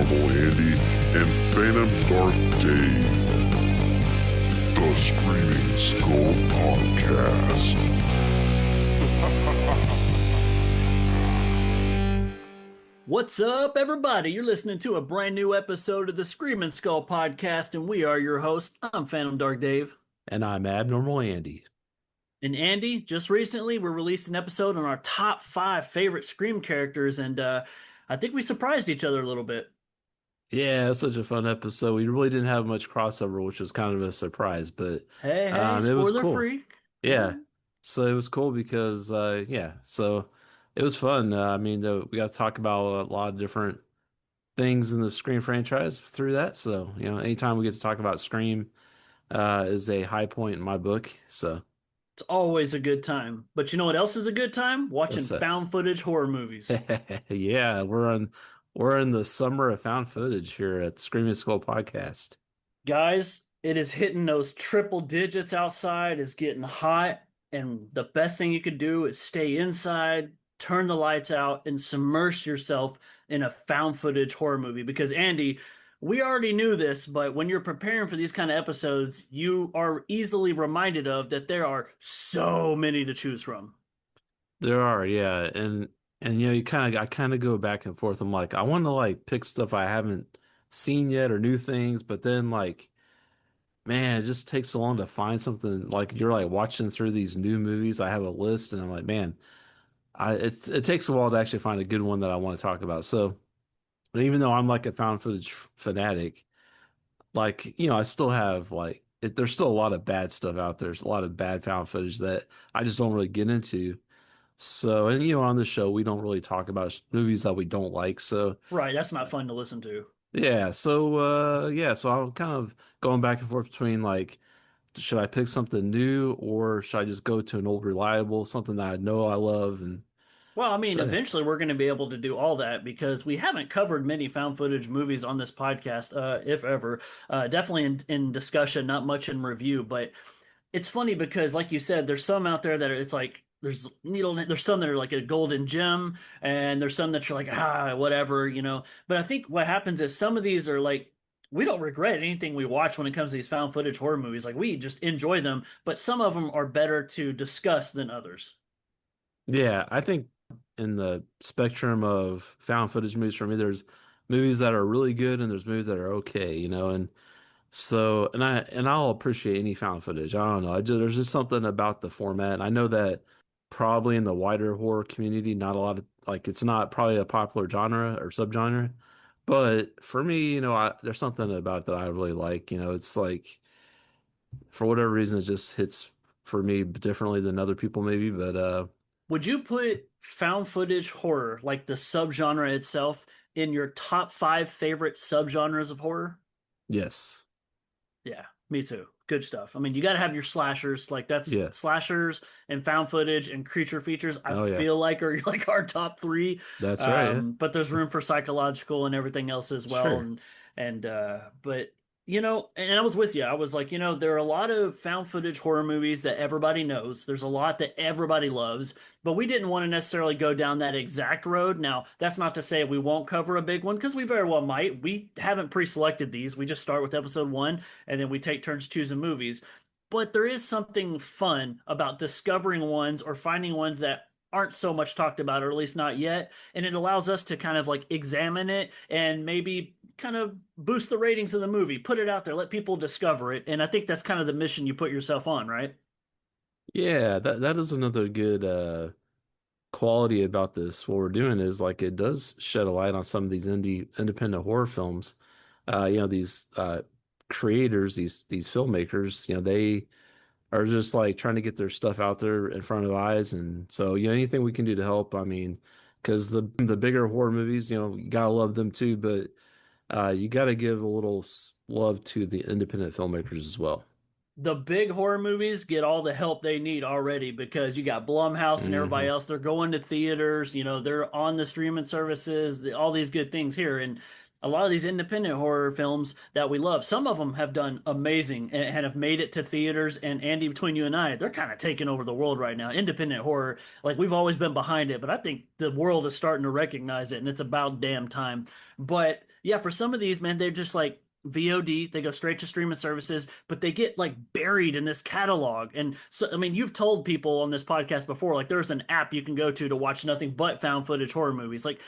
Paranormal Andy and Phantom Dark Dave. The Screaming Skull Podcast. What's up, everybody? You're listening to a brand new episode of the Screaming Skull Podcast, and we are your hosts. I'm Phantom Dark Dave. And I'm Abnormal Andy. And Andy, just recently we released an episode on our top 5 favorite Scream characters, and I think we surprised each other a little bit. Yeah, it was such a fun episode. We really didn't have much crossover, which was kind of a surprise, but Hey, it was spoiler cool. free. Yeah, so it was cool because so it was fun. We got to talk about a lot of different things in the Scream franchise through that. So, anytime we get to talk about Scream, is a high point in my book. So It's always a good time. But you know what else is a good time? Watching that's it. found footage horror movies. Yeah, we're in the summer of found footage here at the Screaming Skull Podcast. Guys, it is hitting those triple digits outside. It's getting hot. And the best thing you could do is stay inside, turn the lights out, and submerge yourself in a found footage horror movie. Because, Andy, we already knew this, but when you're preparing for these kind of episodes, you are easily reminded of that there are so many to choose from. There are, yeah, and I kind of go back and forth. I'm like, I want to like pick stuff I haven't seen yet or new things, but then like, man, it just takes so long to find something. Like you're like watching through these new movies. I have a list, and I'm like, man, it takes a while to actually find a good one that I want to talk about. So even though I'm like a found footage fanatic, like I still have there's still a lot of bad stuff out there. There's a lot of bad found footage that I just don't really get into. So, and on the show, we don't really talk about movies that we don't like. So, Right, that's not fun to listen to. so I'm kind of going back and forth between like, should I pick something new or should I just go to an old reliable, something that I know I love and Well, I mean, say, eventually we're going to be able to do all that because we haven't covered many found footage movies on this podcast, if ever. Definitely in discussion, not much in review. But it's funny because, like you said, there's some out there that it's like there's some that are like a golden gem, and there's some that you're like whatever. But I think what happens is some of these are like we don't regret anything we watch when it comes to these found footage horror movies. Like we just enjoy them, but some of them are better to discuss than others. yeah, I think in the spectrum of found footage movies for me, there's movies that are really good and there's movies that are okay, and so, I'll appreciate any found footage. I don't know. There's just something about the format. And I know that probably in the wider horror community, not a lot of like it's not probably a popular genre or subgenre. But for me, there's something about it that I really like. It's like for whatever reason, it just hits for me differently than other people maybe. But Would you put found footage horror, like the subgenre itself, in your top 5 favorite subgenres of horror? yes, Yeah, me too. Good stuff. I mean, you got to have your slashers, like that's yeah, slashers and found footage and creature features. I oh yeah, feel like are like our top 3. that's right. Yeah, But there's room for psychological and everything else as well. sure. And but and I was with you. I was like, there are a lot of found footage horror movies that everybody knows. There's a lot that everybody loves, but we didn't want to necessarily go down that exact road. Now, that's not to say we won't cover a big one because we very well might. We haven't pre-selected these. We just start with episode 1 and then we take turns choosing movies. But there is something fun about discovering ones or finding ones that aren't so much talked about, or at least not yet. And it allows us to kind of like examine it and maybe kind of boost the ratings of the movie, put it out there, let people discover it. And I think that's kind of the mission you put yourself on, right? Yeah, that is another good quality about this. What we're doing is like it does shed a light on some of these independent horror films. These creators, these filmmakers, they are just like trying to get their stuff out there in front of eyes, and so anything we can do to help. I mean, because the bigger horror movies, you gotta love them too, but you gotta give a little love to the independent filmmakers as well. The big horror movies get all the help they need already because you got Blumhouse and everybody Hmm. else. They're going to theaters, they're on the streaming services, all these good things here. And a lot of these independent horror films that we love, some of them have done amazing and have made it to theaters. And Andy, between you and I, they're kind of taking over the world right now. Independent horror, like we've always been behind it, but I think the world is starting to recognize it, and it's about damn time. But Yeah, for some of these, man, they're just like VOD. They go straight to streaming services, but they get like buried in this catalog. And so, I mean, you've told people on this podcast before, like there's an app you can go to watch nothing but found footage horror movies. Like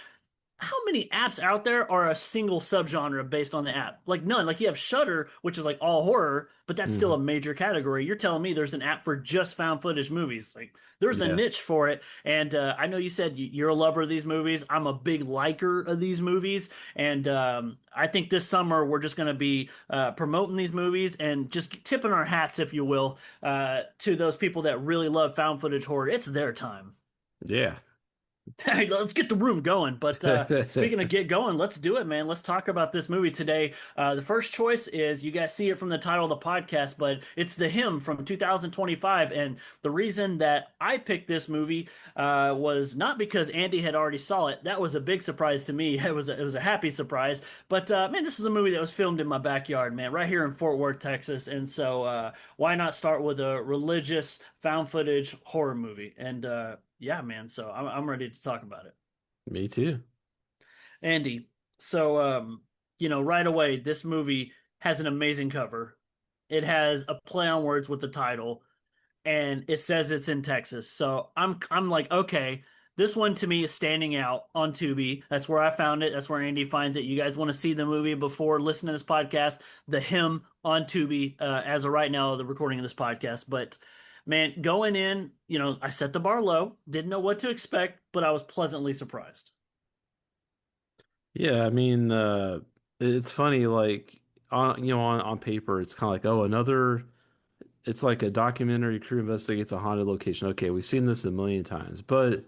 how many apps out there are a single subgenre based on the app? Like none. Like you have Shudder, which is like all horror, but that's still Hmm. a major category. You're telling me there's an app for just found footage movies? Like there's a Yeah. niche for it. And I know you said you're a lover of these movies. I'm a big liker of these movies, and I think this summer we're just going to be promoting these movies and just tipping our hats, if you will, to those people that really love found footage horror. It's their time. Yeah. Hey, let's get the room going. But speaking of get going, let's do it, man. Let's talk about this movie today. The first choice is you guys see it from the title of the podcast, but it's The Hymn from 2025. And the reason that I picked this movie was not because Andy had already saw it. That was a big surprise to me. It was a happy surprise. But man, this is a movie that was filmed in my backyard, man, right here in Fort Worth, Texas. And so why not start with a religious found footage horror movie? And yeah, man. So I'm ready to talk about it. Me too. Andy, so right away, this movie has an amazing cover. It has a play on words with the title, and it says it's in Texas. So I'm like, okay, this one to me is standing out on Tubi. That's where I found it. That's where Andy finds it. You guys want to see the movie before listening to this podcast? The Hymn on Tubi, as of right now, the recording of this podcast. But man, going in, I set the bar low, didn't know what to expect, but I was pleasantly surprised. Yeah, I mean, it's funny, like on paper, it's kind of like, oh, another. It's like a documentary crew investigates a haunted location. Okay, we've seen this a million times, but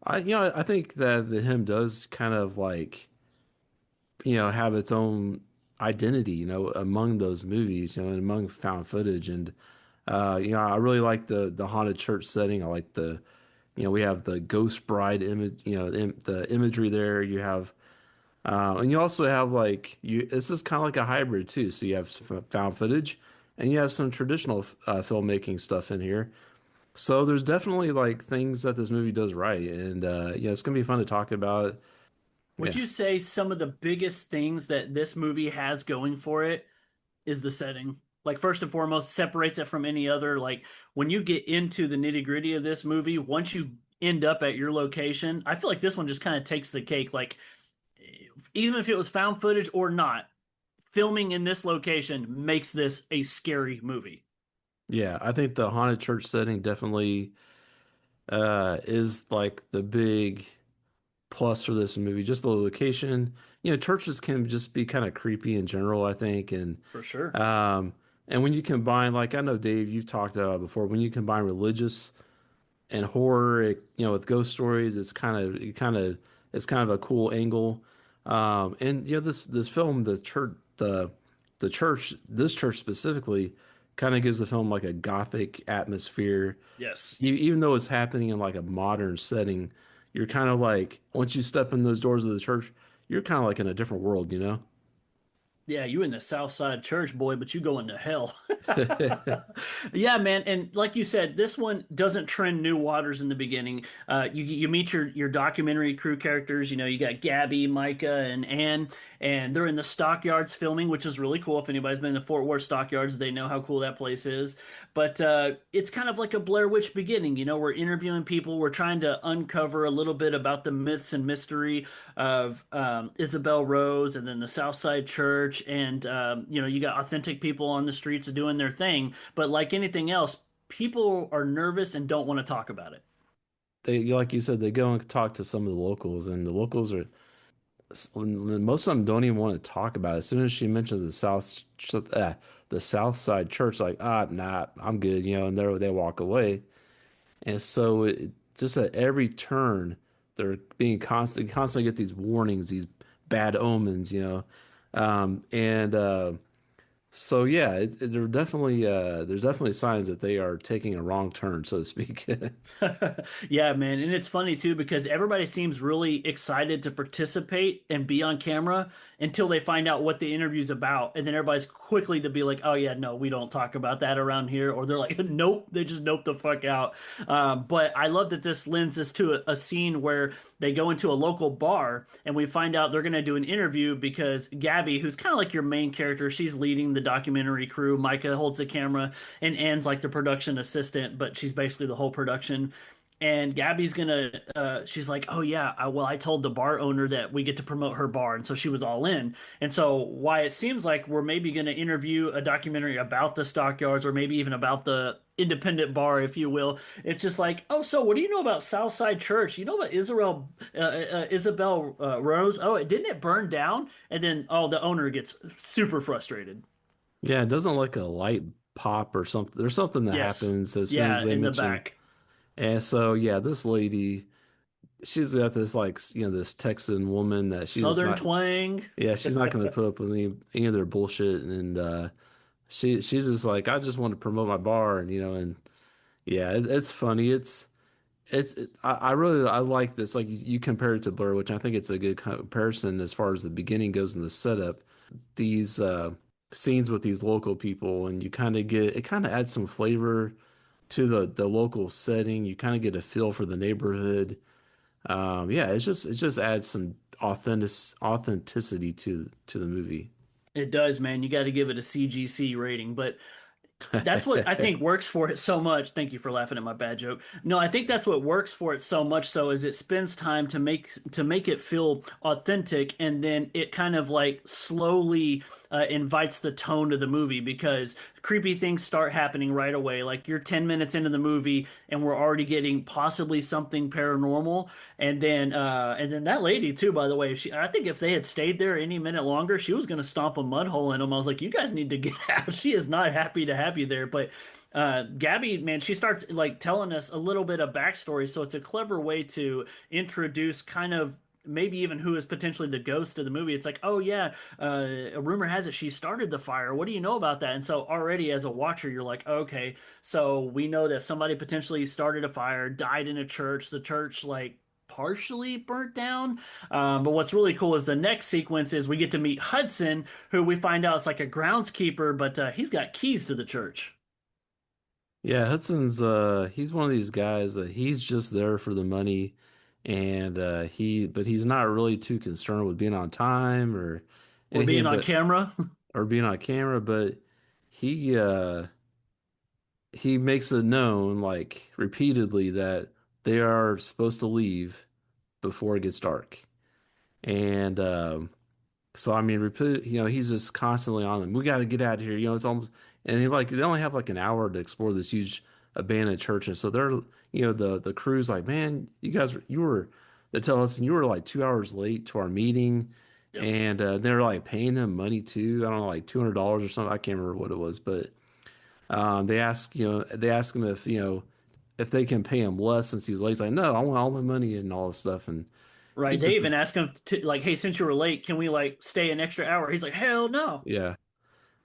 I think that the hymn does kind of like, have its own identity, among those movies, and among found footage, and I really like the haunted church setting. I like we have the ghost bride image, the imagery there. You have. And you also have like this is kind of like a hybrid too. So you have some found footage, and you have some traditional filmmaking stuff in here. So there's definitely like things that this movie does right, and it's gonna be fun to talk about. Would Yeah, you say some of the biggest things that this movie has going for it is the setting? Like first and foremost, separates it from any other. Like when you get into the nitty gritty of this movie, once you end up at your location, I feel like this one just kind of takes the cake. Like even if it was found footage or not, filming in this location makes this a scary movie. yeah. I think the haunted church setting definitely is like the big plus for this movie. Just the location. Churches can just be kind of creepy in general, I think, For sure. um, and when you combine, like I know Dave, you've talked about it before, when you combine religious and horror, with ghost stories, it's kind of a cool angle. And this film, this church specifically, kind of gives the film like a gothic atmosphere. Yes. Even though it's happening in like a modern setting, you're kind of like once you step in those doors of the church, you're kind of like in a different world, you know? Yeah, you in the South Side Church, boy, but you going to hell. Yeah, man, and like you said, this one doesn't trend new waters in the beginning. You meet your documentary crew characters. You got Gabby, Micah, and Anne, and they're in the stockyards filming, which is really cool. If anybody's been in the Fort Worth stockyards, they know how cool that place is. But it's kind of like a Blair Witch beginning. We're interviewing people. We're trying to uncover a little bit about the myths and mystery of Isabel Rose and then the Southside Church. And, you got authentic people on the streets doing their thing. But like anything else, people are nervous and don't want to talk about it. Like you said, they go and talk to some of the locals, and the locals are most of them don't even want to talk about it. As soon as she mentions the South Side Church, like nah, I'm good, and they walk away. And so just at every turn, they're being constantly get these warnings, these bad omens, and so yeah, there's definitely signs that they are taking a wrong turn, so to speak. Yeah, man. And it's funny too because everybody seems really excited to participate and be on camera until they find out what the interview's about. And then everybody's quickly to be like, oh, yeah, no, we don't talk about that around here. Or they're like, nope, they just nope the fuck out. But I love that this lends us to a scene where they go into a local bar, and we find out they're going to do an interview because Gabby, who's kind of like your main character, she's leading the documentary crew. Micah holds the camera, and Anne's like the production assistant, but she's basically the whole production. And Gabby's gonna, she's like, oh yeah, well, I told the bar owner that we get to promote her bar. And so she was all in. And so, why it seems like we're maybe gonna interview a documentary about the stockyards or maybe even about the independent bar, if you will. It's just like, oh, so what do you know about Southside Church? You know about Isabel Rose? Oh, didn't it burn down? And then, oh, the owner gets super frustrated. Yeah, it doesn't like a light pop or something. There's something that Yes. happens as soon as Yeah, they in the mention. back. And so, yeah, this lady, she's got this like, this Texan woman that she's Southern not, twang. yeah, she's not going to put up with any of their bullshit. And she's just like, I just want to promote my bar, and and yeah, it's funny. I really I like this. Like you compare it to Blur, which I think it's a good comparison as far as the beginning goes in the setup. These scenes with these local people, and you kind of get it kind of adds some flavor to the local setting. You kind of get a feel for the neighborhood. Yeah, it just adds some authenticity to the movie. It does, man. You got to give it a CGC rating, but that's what I think works for it so much. Thank you for laughing at my bad joke. No, I think that's what works for it so much so is it spends time to make it feel authentic, and then it kind of like slowly invites the tone of the movie because creepy things start happening right away. Like you're 10 minutes into the movie and we're already getting possibly something paranormal. And then that lady too, by the way, I think if they had stayed there any minute longer, she was gonna stomp a mud hole in them. I was like, you guys need to get out. She is not happy to have you there. But Gabby, man, she starts like telling us a little bit of backstory. So it's a clever way to introduce kind of maybe even who is potentially the ghost of the movie. It's like, oh yeah, a rumor has it she started the fire. What do you know about that? And so already as a watcher, you're like, okay, so we know that somebody potentially started a fire, died in a church. The church like partially burnt down. But what's really cool is the next sequence is we get to meet Hudson, who we find out is like a groundskeeper, but he's got keys to the church. Yeah, Hudson's he's one of these guys that he's just there for the money, and but he's not really too concerned with being on time or We're being anything on but camera. or being on camera, but he he makes it known like repeatedly that they are supposed to leave before it gets dark. And so I mean, repeat, he's just constantly on them. We got to get out of here. It's almost, and they only have like an hour to explore this huge abandoned church, and so they're, the crew's like, man, they tell us, and you were like 2 hours late to our meeting, Yep. and they're like paying him money too. I don't know, like $200 or something. I can't remember what it was, but they ask him if if they can pay him less since he was late. He's like, no, I want all my money and all this stuff, and he Right. They just, even ask him to like, hey, since you were late, can we like stay an extra hour? He's like, hell no. yeah.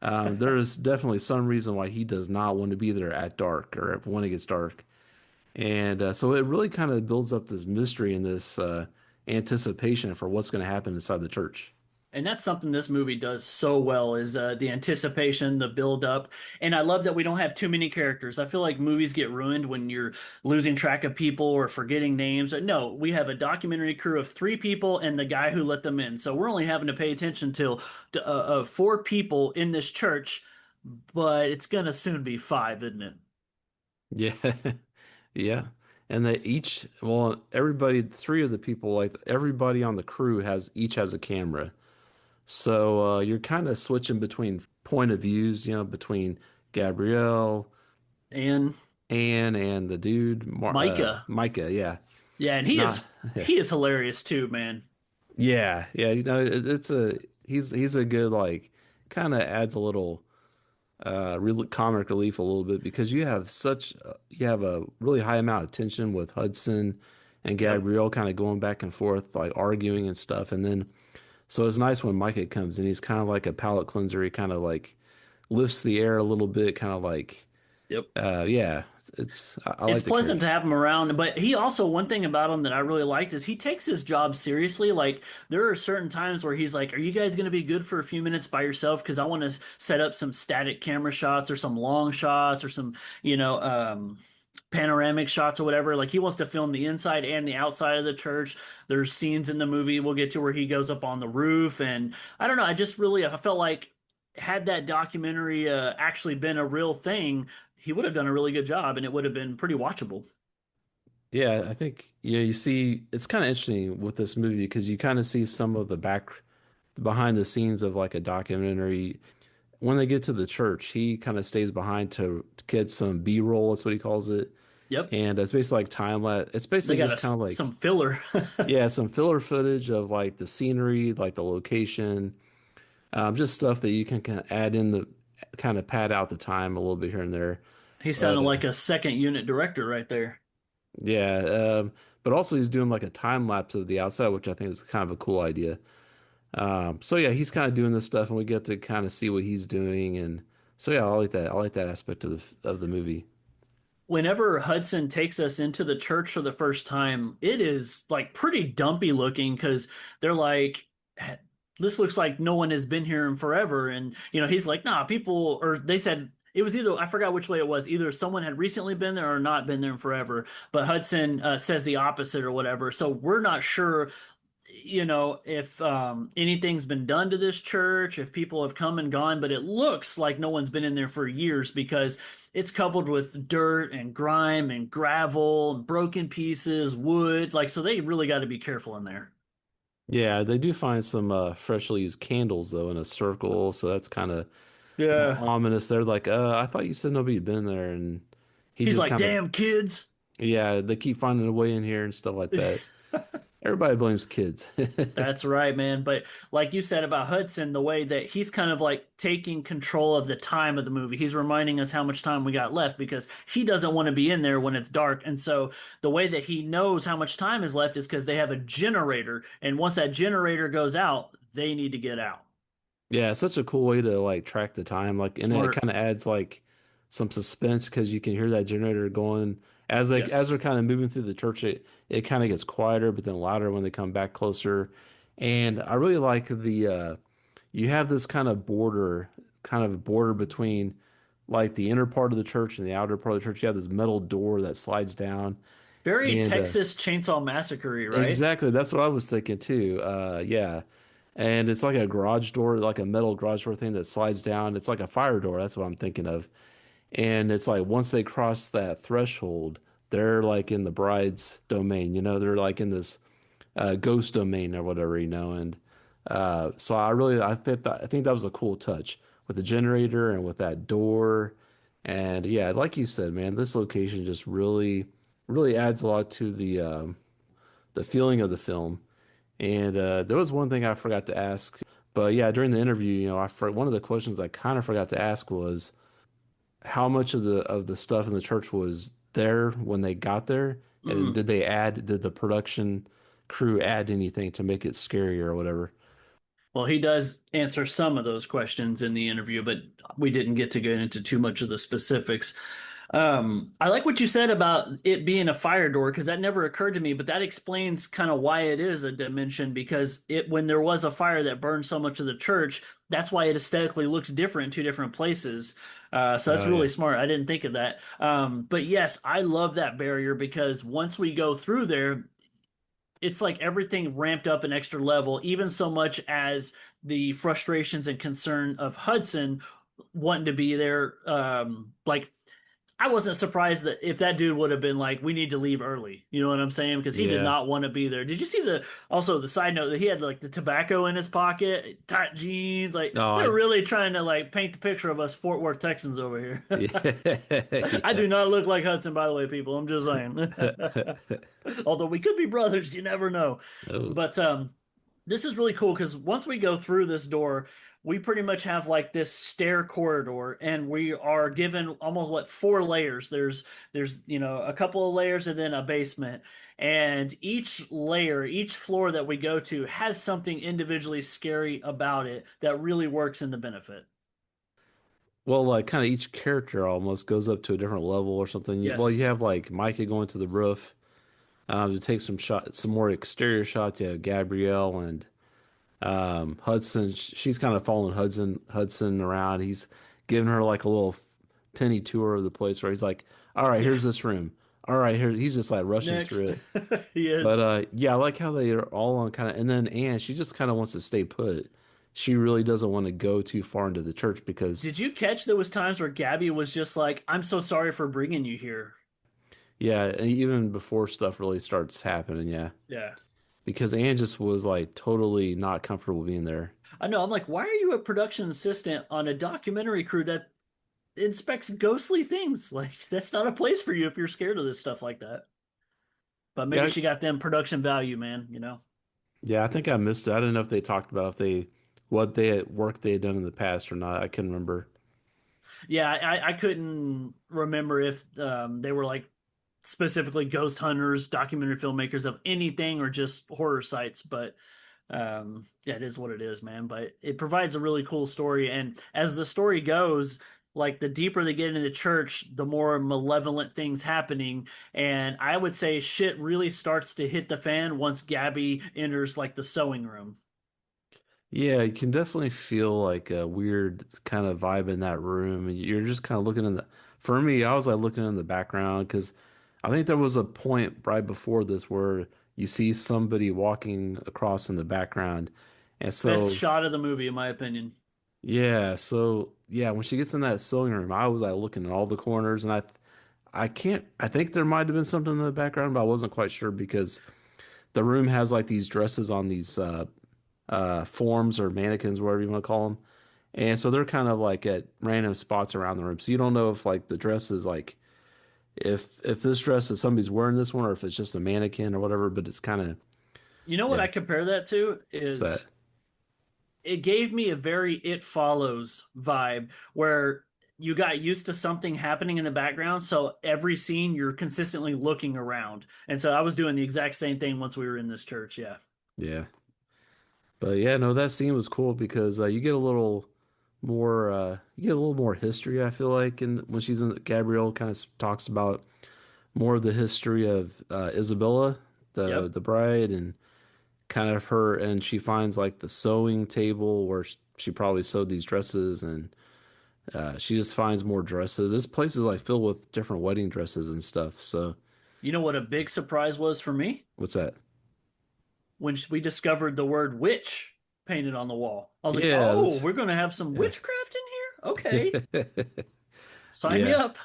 There is definitely some reason why he does not want to be there at dark or when it gets dark. And so it really kind of builds up this mystery and this anticipation for what's going to happen inside the church. And that's something this movie does so well is the anticipation, the build up. And I love that we don't have too many characters. I feel like movies get ruined when you're losing track of people or forgetting names. No, we have a documentary crew of three people and the guy who let them in. So we're only having to pay attention to four people in this church, but it's going to soon be five, isn't it? Yeah. Yeah. And they well, everybody, three of the people, like everybody on the crew each has a camera. So you're kind of switching between point of views, between Gabrielle, And Anne, and the dude, Micah. Micah. Yeah. Yeah, and Not, he is hilarious too, man. yeah. Yeah. He's a good, like, kind of adds a little real comic relief a little bit because you have a really high amount of tension with Hudson and Yep. Gabrielle kind of going back and forth, like arguing and stuff. And then, so it's nice when Micah comes in. He's kind of like a palate cleanser. He kind of like lifts the air a little bit, kind of like, Yep. yeah, I It's like the pleasant character. to have him around, but he also one thing about him that I really liked is he takes his job seriously. Like there are certain times where he's like, "Are you guys going to be good for a few minutes by yourself? Because I want to set up some static camera shots or some long shots or some, you know, panoramic shots or whatever. Like he wants to film the inside and the outside of the church. There's scenes in the movie we'll get to where he goes up on the roof, and I don't know. I just really I felt like had that documentary actually been a real thing, he would have done a really good job, and it would have been pretty watchable. Yeah, I think you see it's kind of interesting with this movie because you kind of see some of the behind the scenes of like a documentary. When they get to the church, he kind of stays behind to get some B-roll, that's what he calls it. Yep, And it's basically like time lapse. It's they basically got just kind of some like, filler. yeah, some filler footage of like the scenery, like the location, just stuff that you can kind of add in the kind of pad out the time a little bit here and there. He But sounded like a second unit director right there. yeah, but also he's doing like a time lapse of the outside, which I think is kind of a cool idea. So yeah, he's kind of doing this stuff, and we get to kind of see what he's doing, and so yeah, I like that. I like that aspect of the movie. Whenever Hudson takes us into the church for the first time, it is like pretty dumpy looking because they're like, this looks like no one has been here in forever. And, he's like, nah, people, or they said it was either, I forgot which way it was, either someone had recently been there or not been there in forever. But Hudson says the opposite or whatever. So we're not sure if anything's been done to this church, if people have come and gone, but it looks like no one's been in there for years because it's covered with dirt and grime and gravel and broken pieces, wood. Like, so they really got to be careful in there. Yeah, they do find some freshly used candles though in a circle, so that's kind of Yeah. ominous. They're like, I thought you said nobody had been there, and he He's just like, kind of, damn kids. yeah, they keep finding a way in here and stuff like that. Everybody blames kids. That's right, man. But like you said about Hudson, the way that he's kind of like taking control of the time of the movie, he's reminding us how much time we got left because he doesn't want to be in there when it's dark. And so the way that he knows how much time is left is because they have a generator. And once that generator goes out, they need to get out. Yeah, it's such a cool way to like track the time. Like, and it Smart. kind of adds like some suspense because you can hear that generator going as they're Yes. kind of moving through the church. It kind of gets quieter, but then louder when they come back closer. And I really like the you have this kind of border between like the inner part of the church and the outer part of the church. You have this metal door that slides down, Very and Texas Chainsaw Massacre, right? exactly. That's what I was thinking too. Yeah. And it's like a garage door, like a metal garage door thing that slides down. It's like a fire door. That's what I'm thinking of. And it's like once they cross that threshold, they're like in the bride's domain, they're like in this ghost domain or whatever, and so I think that was a cool touch with the generator and with that door. And yeah, like you said, man, this location just really adds a lot to the feeling of the film. And there was one thing I forgot to ask, but yeah, during the interview, one of the questions I kind of forgot to ask was how much of the stuff in the church was there when they got there, and Mm. did the production crew add anything to make it scarier or whatever? Well, he does answer some of those questions in the interview, but we didn't get to get into too much of the specifics. I like what you said about it being a fire door because that never occurred to me, but that explains kind of why it is a dimension because when there was a fire that burned so much of the church, that's why it aesthetically looks different in two different places. So that's Oh really yeah, smart. I didn't think of that. But yes, I love that barrier because once we go through there, it's like everything ramped up an extra level, even so much as the frustrations and concern of Hudson wanting to be there. Like I wasn't surprised that if that dude would have been like, we need to leave early. You know what I'm saying? Because he did yeah. not want to be there. Did you see the side note that he had like the tobacco in his pocket, tight jeans? Like Oh, they're really trying to like paint the picture of us Fort Worth Texans over here. I yeah. do not look like Hudson, by the way, people. I'm just saying. Although we could be brothers, you never know. Oh, But this is really cool because once we go through this door, we pretty much have like this stair corridor, and we are given almost what four layers. There's a couple of layers and then a basement, and each layer, each floor that we go to has something individually scary about it that really works in the benefit. well, like kind of each character almost goes up to a different level or something. Well, you Yes. have like Micah going to the roof to take some more exterior shots. You have Gabrielle and Hudson. She's kind of following Hudson around. He's giving her like a little penny tour of the place where he's like, All right, Yeah, here's this room. All right, here he's just like rushing next. through it. He But is. yeah, I like how they are all on kind of, and then Anne, she just kind of wants to stay put. She really doesn't want to go too far into the church because, Did you catch there was times where Gabby was just like, "I'm so sorry for bringing you here." yeah, and even before stuff really starts happening, yeah, Yeah. because Anne just was like totally not comfortable being there. I know. I'm like, why are you a production assistant on a documentary crew that inspects ghostly things? Like, that's not a place for you if you're scared of this stuff like that. But maybe Yeah, she got them production value, man, you know? yeah, I think I missed it. I didn't know if they talked about if they what they had work they had done in the past or not. I couldn't remember. Yeah, I couldn't remember if they were like specifically ghost hunters, documentary filmmakers of anything, or just horror sites. But yeah, it is what it is, man. But it provides a really cool story. And as the story goes, like the deeper they get into the church, the more malevolent things happening. And I would say shit really starts to hit the fan once Gabby enters like the sewing room. Yeah, you can definitely feel like a weird kind of vibe in that room. And you're just kind of looking in the, for me, I was like looking in the background because I think there was a point right before this where you see somebody walking across in the background. And Best so, shot of the movie, in my opinion. yeah, so yeah, when she gets in that sewing room, I was like looking at all the corners and I can't, I think there might have been something in the background, but I wasn't quite sure because the room has like these dresses on these forms or mannequins, whatever you want to call them. And so they're kind of like at random spots around the room. So you don't know if like the dress is like if this dress is somebody's wearing this one or if it's just a mannequin or whatever, but it's kind of You know what yeah, I compare that to it's that. is it gave me a very It Follows vibe where you got used to something happening in the background, so every scene you're consistently looking around. And so I was doing the exact same thing once we were in this church, yeah. Yeah. But yeah, no, that scene was cool because you get a little more you get a little more history, I feel like, and when she's in Gabrielle kind of talks about more of the history of Isabella, Yep. the bride, and kind of her, and she finds like the sewing table where she probably sewed these dresses, and she just finds more dresses. This place is like filled with different wedding dresses and stuff. So You know what a big surprise was for me? what's that? When we discovered the word witch painted on the wall. I was like, Yeah, "Oh, that's we're going to have some yeah. witchcraft in here? Okay. Sign me Yeah. up."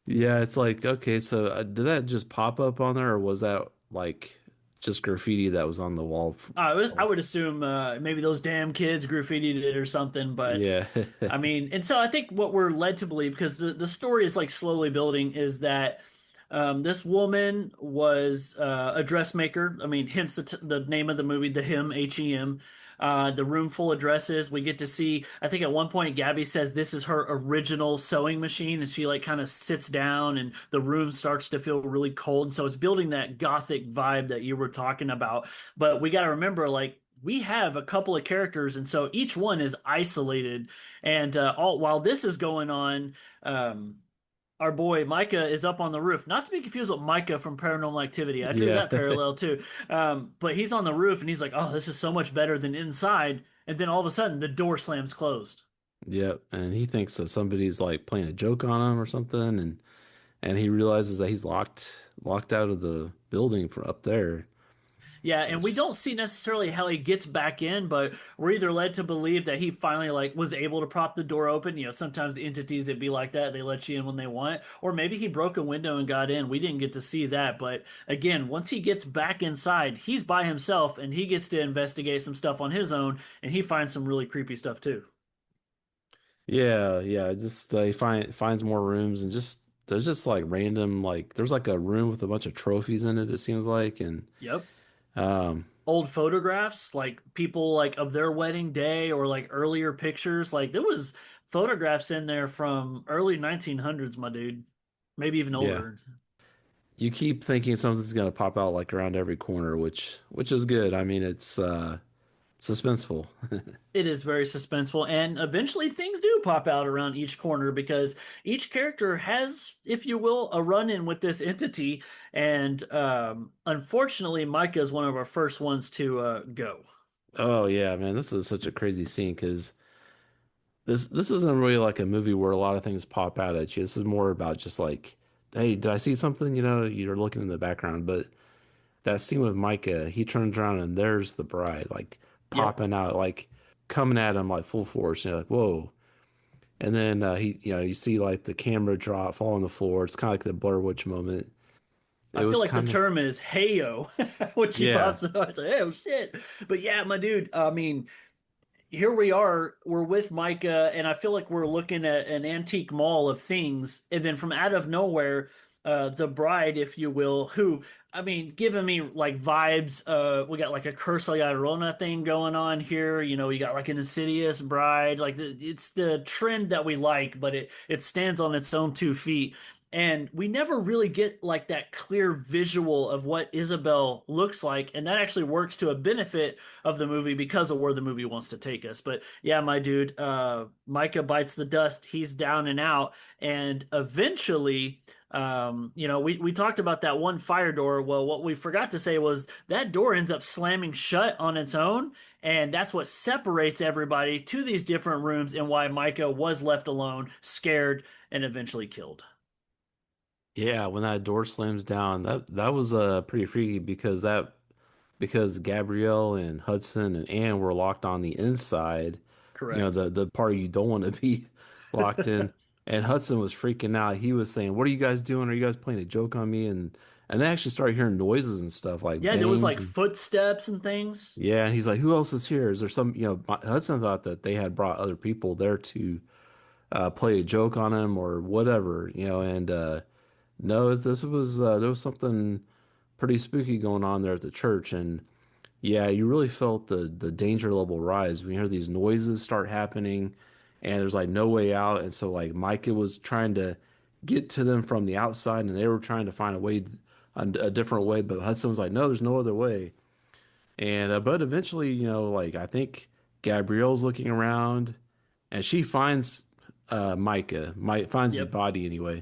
Yeah, it's like okay, so did that just pop up on there or was that like just graffiti that was on the wall? I would assume maybe those damn kids graffitied it or something, but Yeah. I mean, and so I think what we're led to believe, because the story is like slowly building, is that this woman was a dressmaker. I mean, hence the name of the movie, The Him, Hem. The room full of dresses. We get to see, I think at one point, Gabby says this is her original sewing machine, and she like kind of sits down, and the room starts to feel really cold. And so it's building that gothic vibe that you were talking about. But we got to remember, like, we have a couple of characters, and so each one is isolated. And all while this is going on, um, our boy Micah is up on the roof. Not to be confused with Micah from Paranormal Activity. I drew Yeah. that parallel too. But he's on the roof and he's like, "Oh, this is so much better than inside." And then all of a sudden, the door slams closed. Yep. And he thinks that somebody's like playing a joke on him or something and he realizes that he's locked out of the building from up there, Yeah, and we which don't see necessarily how he gets back in, but we're either led to believe that he finally like was able to prop the door open. You know, sometimes entities that be like that, they let you in when they want, or maybe he broke a window and got in. We didn't get to see that, but again, once he gets back inside, he's by himself and he gets to investigate some stuff on his own, and he finds some really creepy stuff too. yeah, yeah, just he finds more rooms and just there's just like random like there's like a room with a bunch of trophies in it, it seems like and Yep. um Old photographs, like people like of their wedding day or like earlier pictures. Like there was photographs in there from early 1900s, my dude. Maybe even yeah. older. You keep thinking something's gonna pop out like around every corner, which is good. I mean, it's suspenseful. It is very suspenseful, and eventually things do pop out around each corner because each character has, if you will, a run-in with this entity. And unfortunately, Micah is one of our first ones to go. Oh yeah, man, this is such a crazy scene because this isn't really like a movie where a lot of things pop out at you. This is more about just like, hey, did I see something? You know, you're looking in the background, but that scene with Micah, he turns around and there's the bride, like Yep. popping out, like coming at him like full force. And you're like, whoa. And then you know, you see like the camera drop, fall on the floor. It's kind of like the Blair Witch moment. I It feel was like the kind of, term is heyo when she yeah. pops up. It's like, hey, oh shit. But yeah, my dude, I mean, here we are, we're with Micah, and I feel like we're looking at an antique mall of things, and then from out of nowhere, the bride, if you will, who, I mean, giving me like vibes. We got like a Curse La Llorona thing going on here. You know, you got like an Insidious bride. Like it's the trend that we like, but it stands on its own 2 feet. And we never really get like that clear visual of what Isabel looks like, and that actually works to a benefit of the movie because of where the movie wants to take us. But yeah, my dude, Micah bites the dust. He's down and out, and eventually, you know, we talked about that one fire door. Well, what we forgot to say was that door ends up slamming shut on its own, and that's what separates everybody to these different rooms, and why Micah was left alone, scared, and eventually killed. Yeah, when that door slams down, that was pretty freaky because Gabrielle and Hudson and Anne were locked on the inside, you know, Correct. the part you don't want to be locked in. And Hudson was freaking out. He was saying, "What are you guys doing? Are you guys playing a joke on me?" And they actually started hearing noises and stuff like Yeah, there was bangs like and footsteps and things. yeah, and he's like, "Who else is here? Is there some, you know, Hudson thought that they had brought other people there to play a joke on him or whatever, you know, and no, this was there was something pretty spooky going on there at the church, and yeah, you really felt the danger level rise when you hear these noises start happening, and there's like no way out, and so like Micah was trying to get to them from the outside, and they were trying to find a way, a different way, but Hudson was like, no, there's no other way, and but eventually, you know, like I think Gabrielle's looking around, and she finds Micah, Mike finds his Yep. body anyway.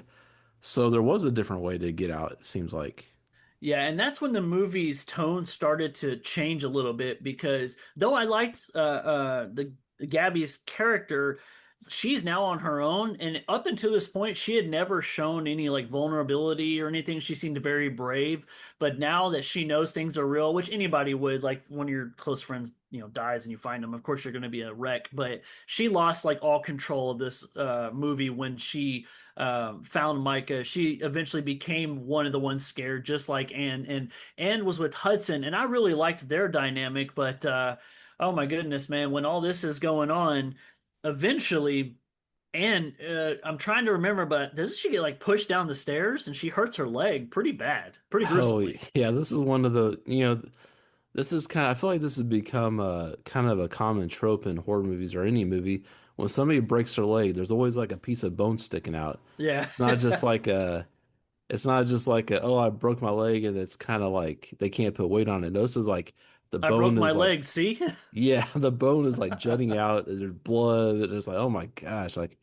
So there was a different way to get out, it seems like. Yeah, and that's when the movie's tone started to change a little bit because though I liked the Gabby's character, she's now on her own, and up until this point, she had never shown any like vulnerability or anything. She seemed very brave, but now that she knows things are real, which anybody would, like one of your close friends, you know, dies and you find them, of course you're going to be a wreck. But she lost like all control of this movie when she found Micah. She eventually became one of the ones scared, just like Anne. And Anne was with Hudson, and I really liked their dynamic. But oh my goodness, man, when all this is going on, eventually, Anne, I'm trying to remember, but doesn't she get like pushed down the stairs and she hurts her leg pretty bad, pretty Oh, gruesomely? yeah, this is one of the, you know, this is kind of, I feel like this has become a kind of a common trope in horror movies or any movie. When somebody breaks their leg, there's always like a piece of bone sticking out. Yeah. It's not just like it's not just like oh, I broke my leg and it's kind of like they can't put weight on it. No, this is like the I broke bone my is like, leg, see? yeah, the bone is like jutting out. There's blood. And it's like, oh my gosh. Like,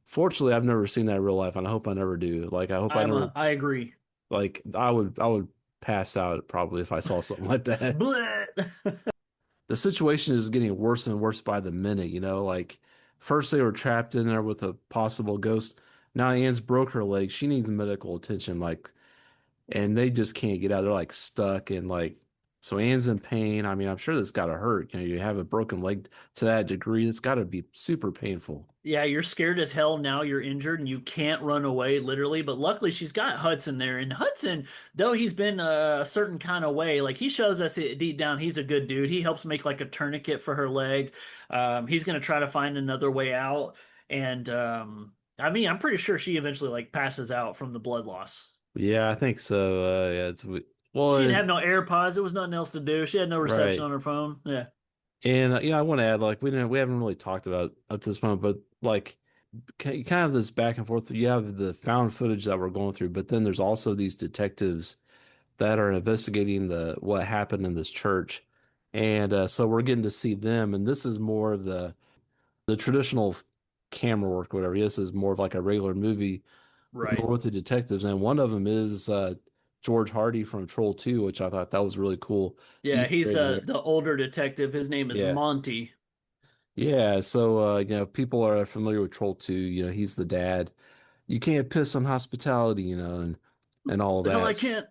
fortunately, I've never seen that in real life, and I hope I never do. Like, I hope I never, I agree. like, I would pass out probably if I saw something like that. Blech. The situation is getting worse and worse by the minute, you know? Like, first they were trapped in there with a possible ghost. Now Anne's broke her leg. She needs medical attention, like, and they just can't get out. They're like stuck and like, so Anne's in pain. I mean, I'm sure this gotta hurt. You know, you have a broken leg to that degree. It's gotta be super painful. Yeah, you're scared as hell now. You're injured and you can't run away, literally. But luckily, she's got Hudson there. And Hudson, though he's been a certain kind of way, like he shows us it deep down, he's a good dude. He helps make like a tourniquet for her leg. He's gonna try to find another way out. And I mean, I'm pretty sure she eventually like passes out from the blood loss. Yeah, I think so. Yeah, well, She didn't have and no AirPods. There was nothing else to do. She had no reception right. on her phone. Yeah, And you know, I want to add, like, we haven't really talked about up to this point, but like, kind of this back and forth. You have the found footage that we're going through, but then there's also these detectives that are investigating the what happened in this church, and so we're getting to see them. And this is more of the traditional camera work, or whatever. This is more of like a regular movie when right. we're with the detectives, and one of them is George Hardy from Troll 2, which I thought that was really cool Yeah, Easter he's egg there. the older detective. His name is Yeah. Monty. Yeah, so if people are familiar with Troll 2, he's the dad. You can't piss on hospitality, and all The hell I that. can't.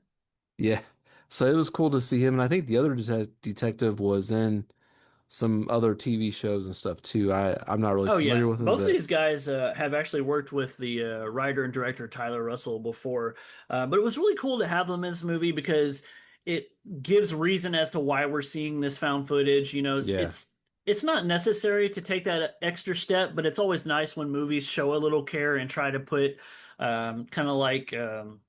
Yeah. So it was cool to see him, and I think the other detective was in some other TV shows and stuff too. I'm not really Oh yeah, familiar with him, both of but these guys have actually worked with the writer and director Tyler Russell before, but it was really cool to have them in this movie because it gives reason as to why we're seeing this found footage. You know, yeah. it's not necessary to take that extra step, but it's always nice when movies show a little care and try to put kind of like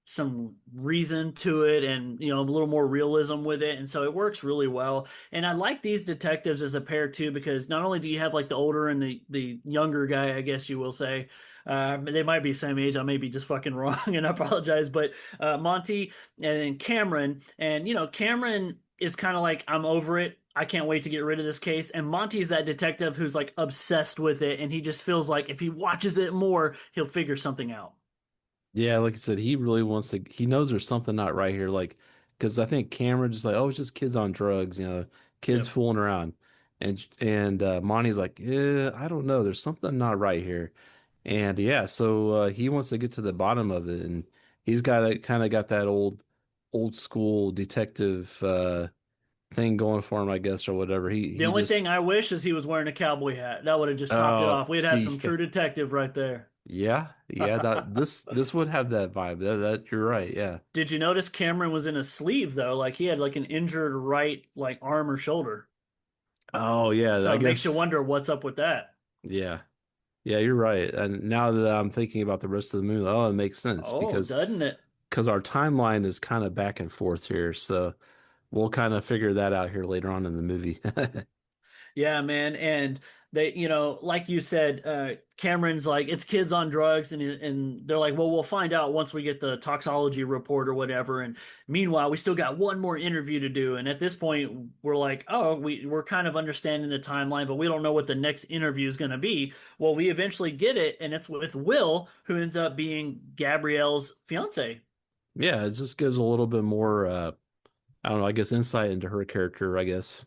some reason to it and a little more realism with it, and so it works really well. And I like these detectives as a pair too, because not only do you have like the older and the younger guy, I guess you will say, they might be same age. I may be just fucking wrong, and I apologize. But Monty and then Cameron, and Cameron is kind of like, I'm over it. I can't wait to get rid of this case. And Monty's that detective who's like obsessed with it, and he just feels like if he watches it more, he'll figure something out. Yeah, like I said, he really wants to. He knows there's something not right here. Like, because I think Cameron just like, oh, it's just kids on drugs, kids Yep. fooling around, and Monty's like, yeah, I don't know, there's something not right here, and yeah, so he wants to get to the bottom of it, and he's got that old school detective thing going for him, I guess, or whatever. He The he only just, thing I wish is he was wearing a cowboy hat. That would have just topped it oh off. We'd have some yeah, true detective right there. yeah, that this would have that vibe. That you're right, yeah. Did you notice Cameron was in a sleeve though? Like he had like an injured right like arm or shoulder. Oh yeah, So I it makes you guess wonder what's up with that. yeah. Yeah, you're right. And now that I'm thinking about the rest of the movie, oh, it makes sense Oh, doesn't it? because our timeline is kind of back and forth here. So we'll kind of figure that out here later on in the movie. Yeah, man. And they, like you said, Cameron's like, it's kids on drugs, and they're like, well, we'll find out once we get the toxology report or whatever. And meanwhile, we still got one more interview to do. And at this point, we're like, oh, we're kind of understanding the timeline, but we don't know what the next interview is going to be. Well, we eventually get it, and it's with Will, who ends up being Gabrielle's fiance. Yeah, it just gives a little bit more I don't know, I guess insight into her character, I guess.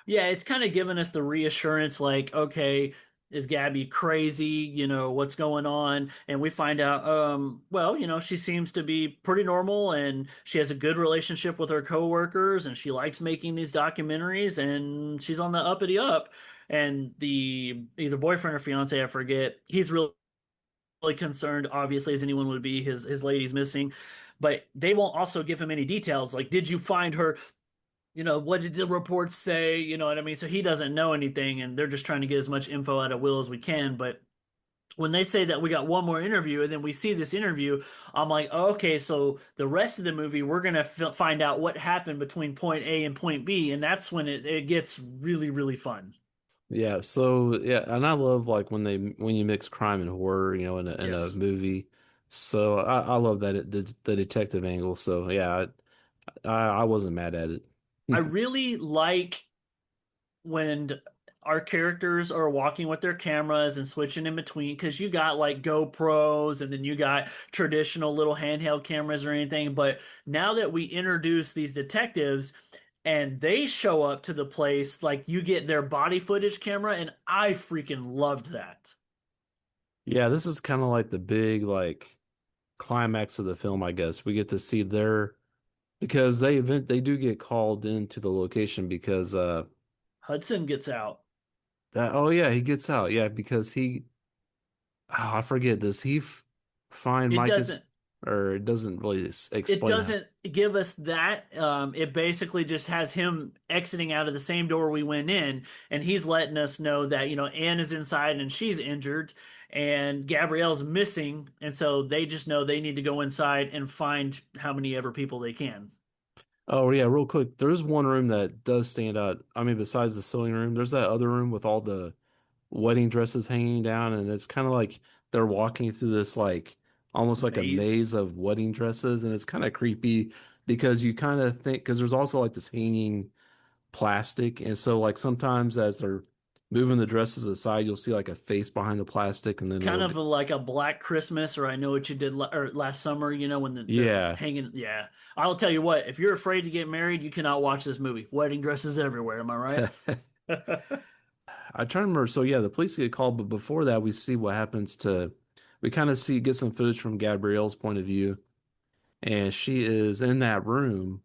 Yeah, it's kind of given us the reassurance like, okay, is Gabby crazy? What's going on? And we find out, well, she seems to be pretty normal and she has a good relationship with her coworkers and she likes making these documentaries and she's on the uppity up. And the either boyfriend or fiance, I forget, he's really concerned, obviously, as anyone would be. His lady's missing. But they won't also give him any details. Like, did you find her? What did the reports say? You know what I mean? So he doesn't know anything, and they're just trying to get as much info out of Will as we can. But when they say that we got one more interview, and then we see this interview, I'm like, oh, okay, so the rest of the movie, we're gonna find out what happened between point A and point B, and that's when it gets really, really fun. Yeah, so yeah, and I love like when you mix crime and horror, in a Yes, movie. So I love that the detective angle. So yeah, I wasn't mad at it. I really like when our characters are walking with their cameras and switching in between because you got like GoPros and then you got traditional little handheld cameras or anything. But now that we introduce these detectives and they show up to the place, like you get their body footage camera, and I freaking loved that. Yeah, this is kind of like the big like climax of the film, I guess. We get to see their because they do get called into the location because Hudson gets out. oh yeah, he gets out. Yeah, because I forget, does he f find It Micah's, doesn't or it doesn't really it explain how. doesn't give us that. It basically just has him exiting out of the same door we went in, and he's letting us know that Anne is inside and she's injured, and Gabrielle's missing, and so they just know they need to go inside and find how many ever people they can. Oh yeah, real quick, there's one room that does stand out. I mean, besides the sewing room, there's that other room with all the wedding dresses hanging down, and it's kind of like they're walking through this like almost like a Maze, maze of wedding dresses, and it's kind of creepy because you kind of think because there's also like this hanging plastic, and so like sometimes as they're moving the dresses aside, you'll see like a face behind the plastic, and then kind it'll of like a Black Christmas, or I Know What You Did or last summer. When they're yeah. hanging. Yeah, I'll tell you what. If you're afraid to get married, you cannot watch this movie. Wedding dresses everywhere. Am I right? I try to remember. So yeah, the police get called, but before that, we see what happens to. We kind of see get some footage from Gabrielle's point of view, and she is in that room,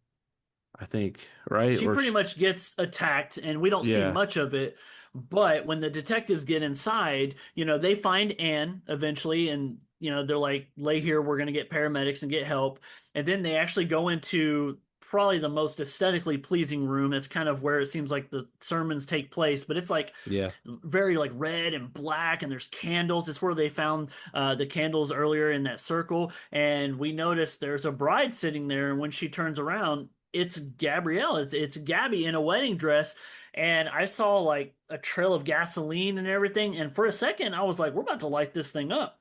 I think, right? She Or pretty sh much gets attacked and we don't see yeah, much of it. But when the detectives get inside, they find Anne eventually and they're like, lay here, we're gonna get paramedics and get help. And then they actually go into probably the most aesthetically pleasing room. That's kind of where it seems like the sermons take place, but it's like yeah, very like red and black and there's candles. It's where they found the candles earlier in that circle. And we notice there's a bride sitting there, and when she turns around, it's Gabrielle. It's Gabby in a wedding dress. And I saw like a trail of gasoline and everything. And for a second, I was like, we're about to light this thing up.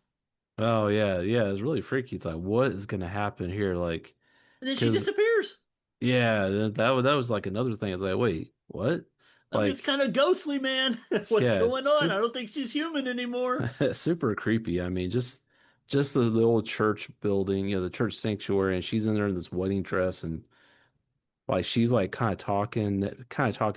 oh yeah, yeah. It's really freaky. It's like, what is gonna happen here? Like, And then she because disappears. yeah, that was like another thing. It's like, wait, what? I mean, it's Like, kind of ghostly, man. What's yeah, going on? I don't think she's human anymore. super creepy. I mean, just the old church building, the church sanctuary, and she's in there in this wedding dress, and like she's like kind of talking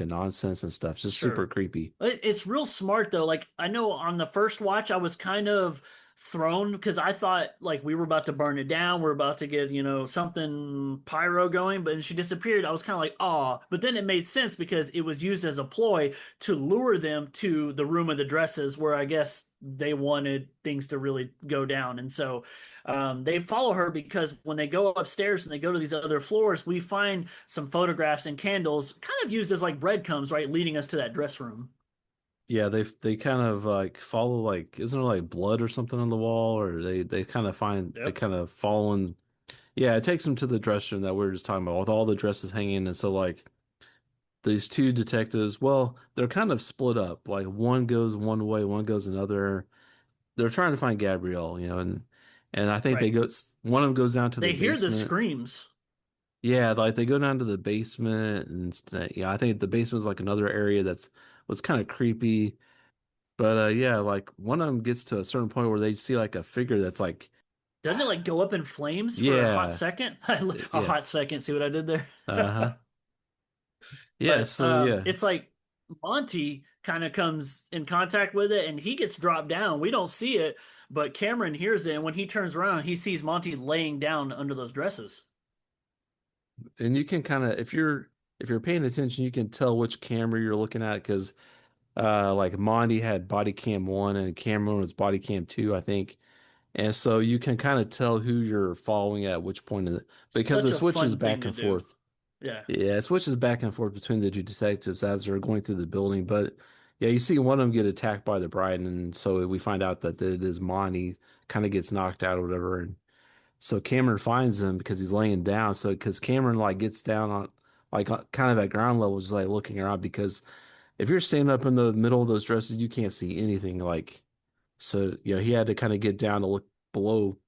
nonsense and stuff. Just super Sure. creepy. It's real smart though. Like I know on the first watch I was kind of thrown because I thought like we were about to burn it down, we're about to get, something pyro going, but when she disappeared, I was kind of like, "Oh." But then it made sense because it was used as a ploy to lure them to the room of the dresses where I guess they wanted things to really go down. And so they follow her because when they go upstairs and they go to these other floors, we find some photographs and candles kind of used as like breadcrumbs, right, leading us to that dress room. Yeah, they kind of like follow like isn't there like blood or something on the wall, or they kind of find they Yep. kind of follow in. Yeah, it takes them to the dress room that we were just talking about with all the dresses hanging, and so like these two detectives, well, they're kind of split up. Like one goes one way, one goes another. They're trying to find Gabrielle, and I think they Right. go. One of them goes down to the They hear the basement. screams. Yeah, like they go down to the basement, and yeah, I think the basement's like another area that's was kind of creepy. But yeah, like one of them gets to a certain point where they see like a figure that's like, Doesn't it like go up in flames for a hot yeah, second? A yeah, hot second. See what I did there? uh-huh, yeah. But So yeah, it's like Monty kind of comes in contact with it and he gets dropped down. We don't see it, but Cameron hears it. And when he turns around, he sees Monty laying down under those dresses. and you can kind of if you're paying attention, you can tell which camera you're looking at because like Monty had body cam one and Cameron was body cam two, I think. And so you can kind of tell who you're following at which point of the because Such it a switches fun thing back to and do. forth. Yeah. Yeah, it switches back and forth between the two detectives as they're going through the building. But yeah, you see one of them get attacked by the bride, and so we find out that it is Monty kind of gets knocked out or whatever. And so Cameron finds him because he's laying down. So because Cameron like gets down on like kind of at ground level, just like looking around because if you're standing up in the middle of those dresses, you can't see anything. Like so, he had to kind of get down to look below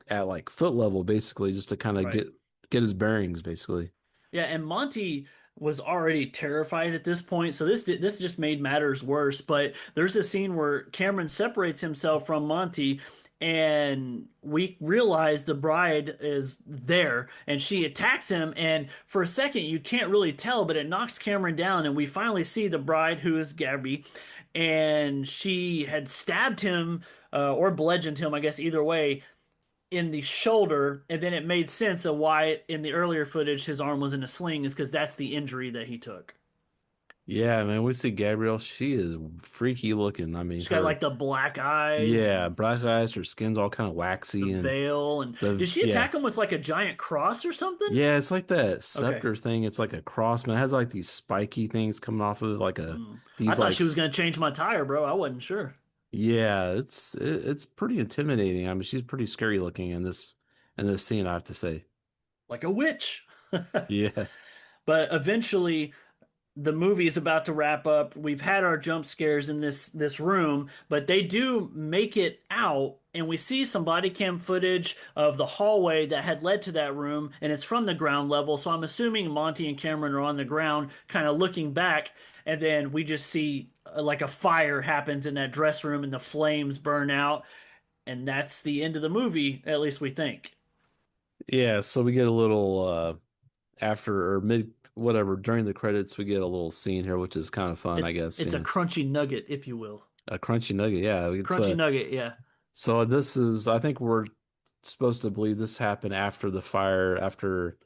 at like foot level, basically, just to kind of Right. get his bearings, basically. Yeah, and Monty was already terrified at this point, so this just made matters worse. But there's a scene where Cameron separates himself from Monty, and we realize the bride is there, and she attacks him. And for a second, you can't really tell, but it knocks Cameron down, and we finally see the bride, who is Gabby, and she had stabbed him or bludgeoned him, I guess, either way in the shoulder, and then it made sense of why in the earlier footage his arm was in a sling is because that's the injury that he took. Yeah, man, we see Gabrielle. She is freaky looking. I mean, She's got her, like the black eyes yeah, and black eyes, her skin's all kind of the waxy, and veil. And the, did she yeah, attack him with like a giant cross or something? yeah, it's like that Okay. scepter thing. It's like a cross, man. It has like these spiky things coming off of it, like I these thought like, she was gonna change my tire, bro. I wasn't sure. yeah, it's pretty intimidating. I mean, she's pretty scary looking in this scene, I have to say. Like a witch. Yeah. But eventually the movie is about to wrap up. We've had our jump scares in this room, but they do make it out, and we see some body cam footage of the hallway that had led to that room, and it's from the ground level. So I'm assuming Monty and Cameron are on the ground, kind of looking back, and then we just see like a fire happens in that dress room, and the flames burn out, and that's the end of the movie. At least we think. Yeah, so we get a little after or mid whatever during the credits we get a little scene here, which is kind of fun, I guess. It's a crunchy nugget, if you will. A crunchy nugget, yeah. It's Crunchy a nugget, yeah. so this is I think we're supposed to believe this happened after the fire, after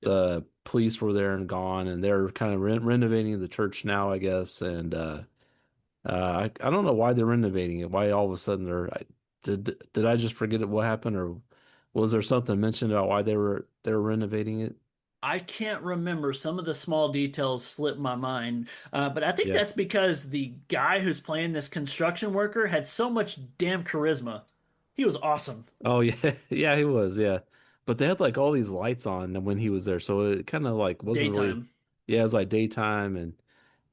Yep. the police were there and gone, and they're kind of renovating the church now, I guess. And I don't know why they're renovating it. Why all of a sudden did I just forget it what happened, or was there something mentioned about why they were renovating it? I can't remember. Some of the small details slip my mind. But I think Yeah. that's because the guy who's playing this construction worker had so much damn charisma. He was awesome. Oh yeah, yeah, he was, yeah. But they had like all these lights on when he was there, so it kind of like wasn't really, Daytime. yeah, it was like daytime,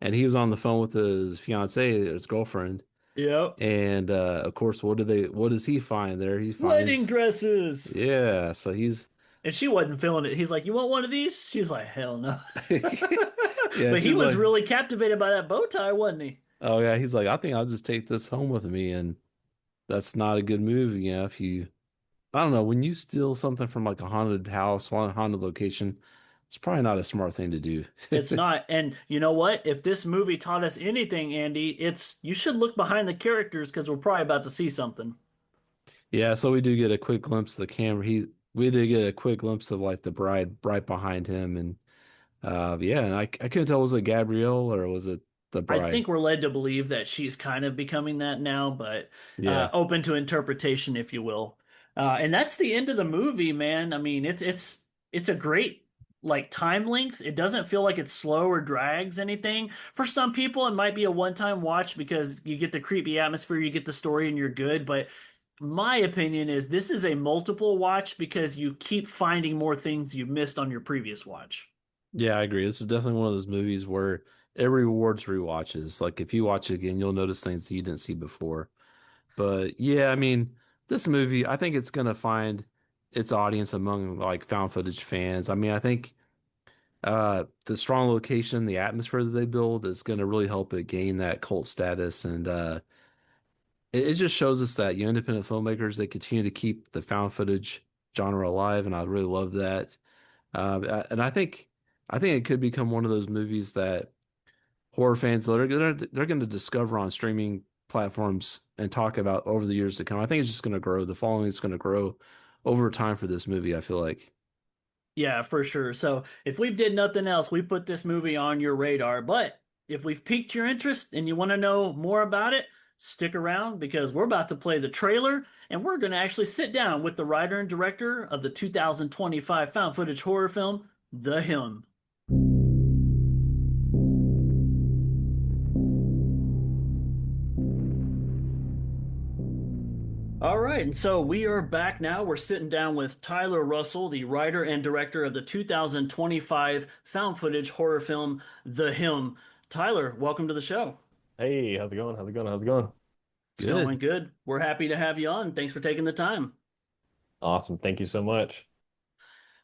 and he was on the phone with his fiancee, his girlfriend, Yep. and of course, what does he find there? He Wedding finds, dresses. yeah, so he's, And she wasn't feeling it. He's like, "You want one of these?" She's like, "Hell no." yeah, But he she's was like, really captivated by that bow tie, wasn't he? oh yeah, he's like, I think I'll just take this home with me, and that's not a good move, if you, I don't know, when you steal something from like a haunted house, haunted location, it's probably not a smart thing to do. It's not. And you know what? If this movie taught us anything, Andy, it's you should look behind the characters because we're probably about to see something. Yeah, so we do get a quick glimpse of the camera. We did get a quick glimpse of like the bride right behind him, and yeah, and I couldn't tell, was it Gabrielle or was it the I bride? think we're led to believe that she's kind of becoming that now, but Yeah, open to interpretation, if you will. And that's the end of the movie, man. I mean, it's a great like time length. It doesn't feel like it's slow or drags anything. For some people, it might be a one-time watch because you get the creepy atmosphere, you get the story, and you're good. But my opinion is this is a multiple watch because you keep finding more things you missed on your previous watch. yeah, I agree. This is definitely one of those movies where it rewards rewatches. Like if you watch it again, you'll notice things that you didn't see before. But yeah, I mean, this movie, I think it's gonna find its audience among like found footage fans. I mean, I think the strong location, the atmosphere that they build is going to really help it gain that cult status. And it just shows us that independent filmmakers, they continue to keep the found footage genre alive, and I really love that. And I think it could become one of those movies that horror fans they're going to discover on streaming platforms and talk about over the years to come. I think it's just going to grow. The following is going to grow over time for this movie, I feel like. Yeah, for sure. So if we've did nothing else, we put this movie on your radar. But if we've piqued your interest and you want to know more about it, stick around because we're about to play the trailer and we're going to actually sit down with the writer and director of the 2025 found footage horror film, The Hymn. All right, and so we are back now. We're sitting down with Tyler Russell, the writer and director of the 2025 found footage horror film, The Hymn. Tyler, welcome to the show. Hey, how's it going? How's it going? How's it going? It's going Good. good. We're happy to have you on. Thanks for taking the time. Awesome. Thank you so much.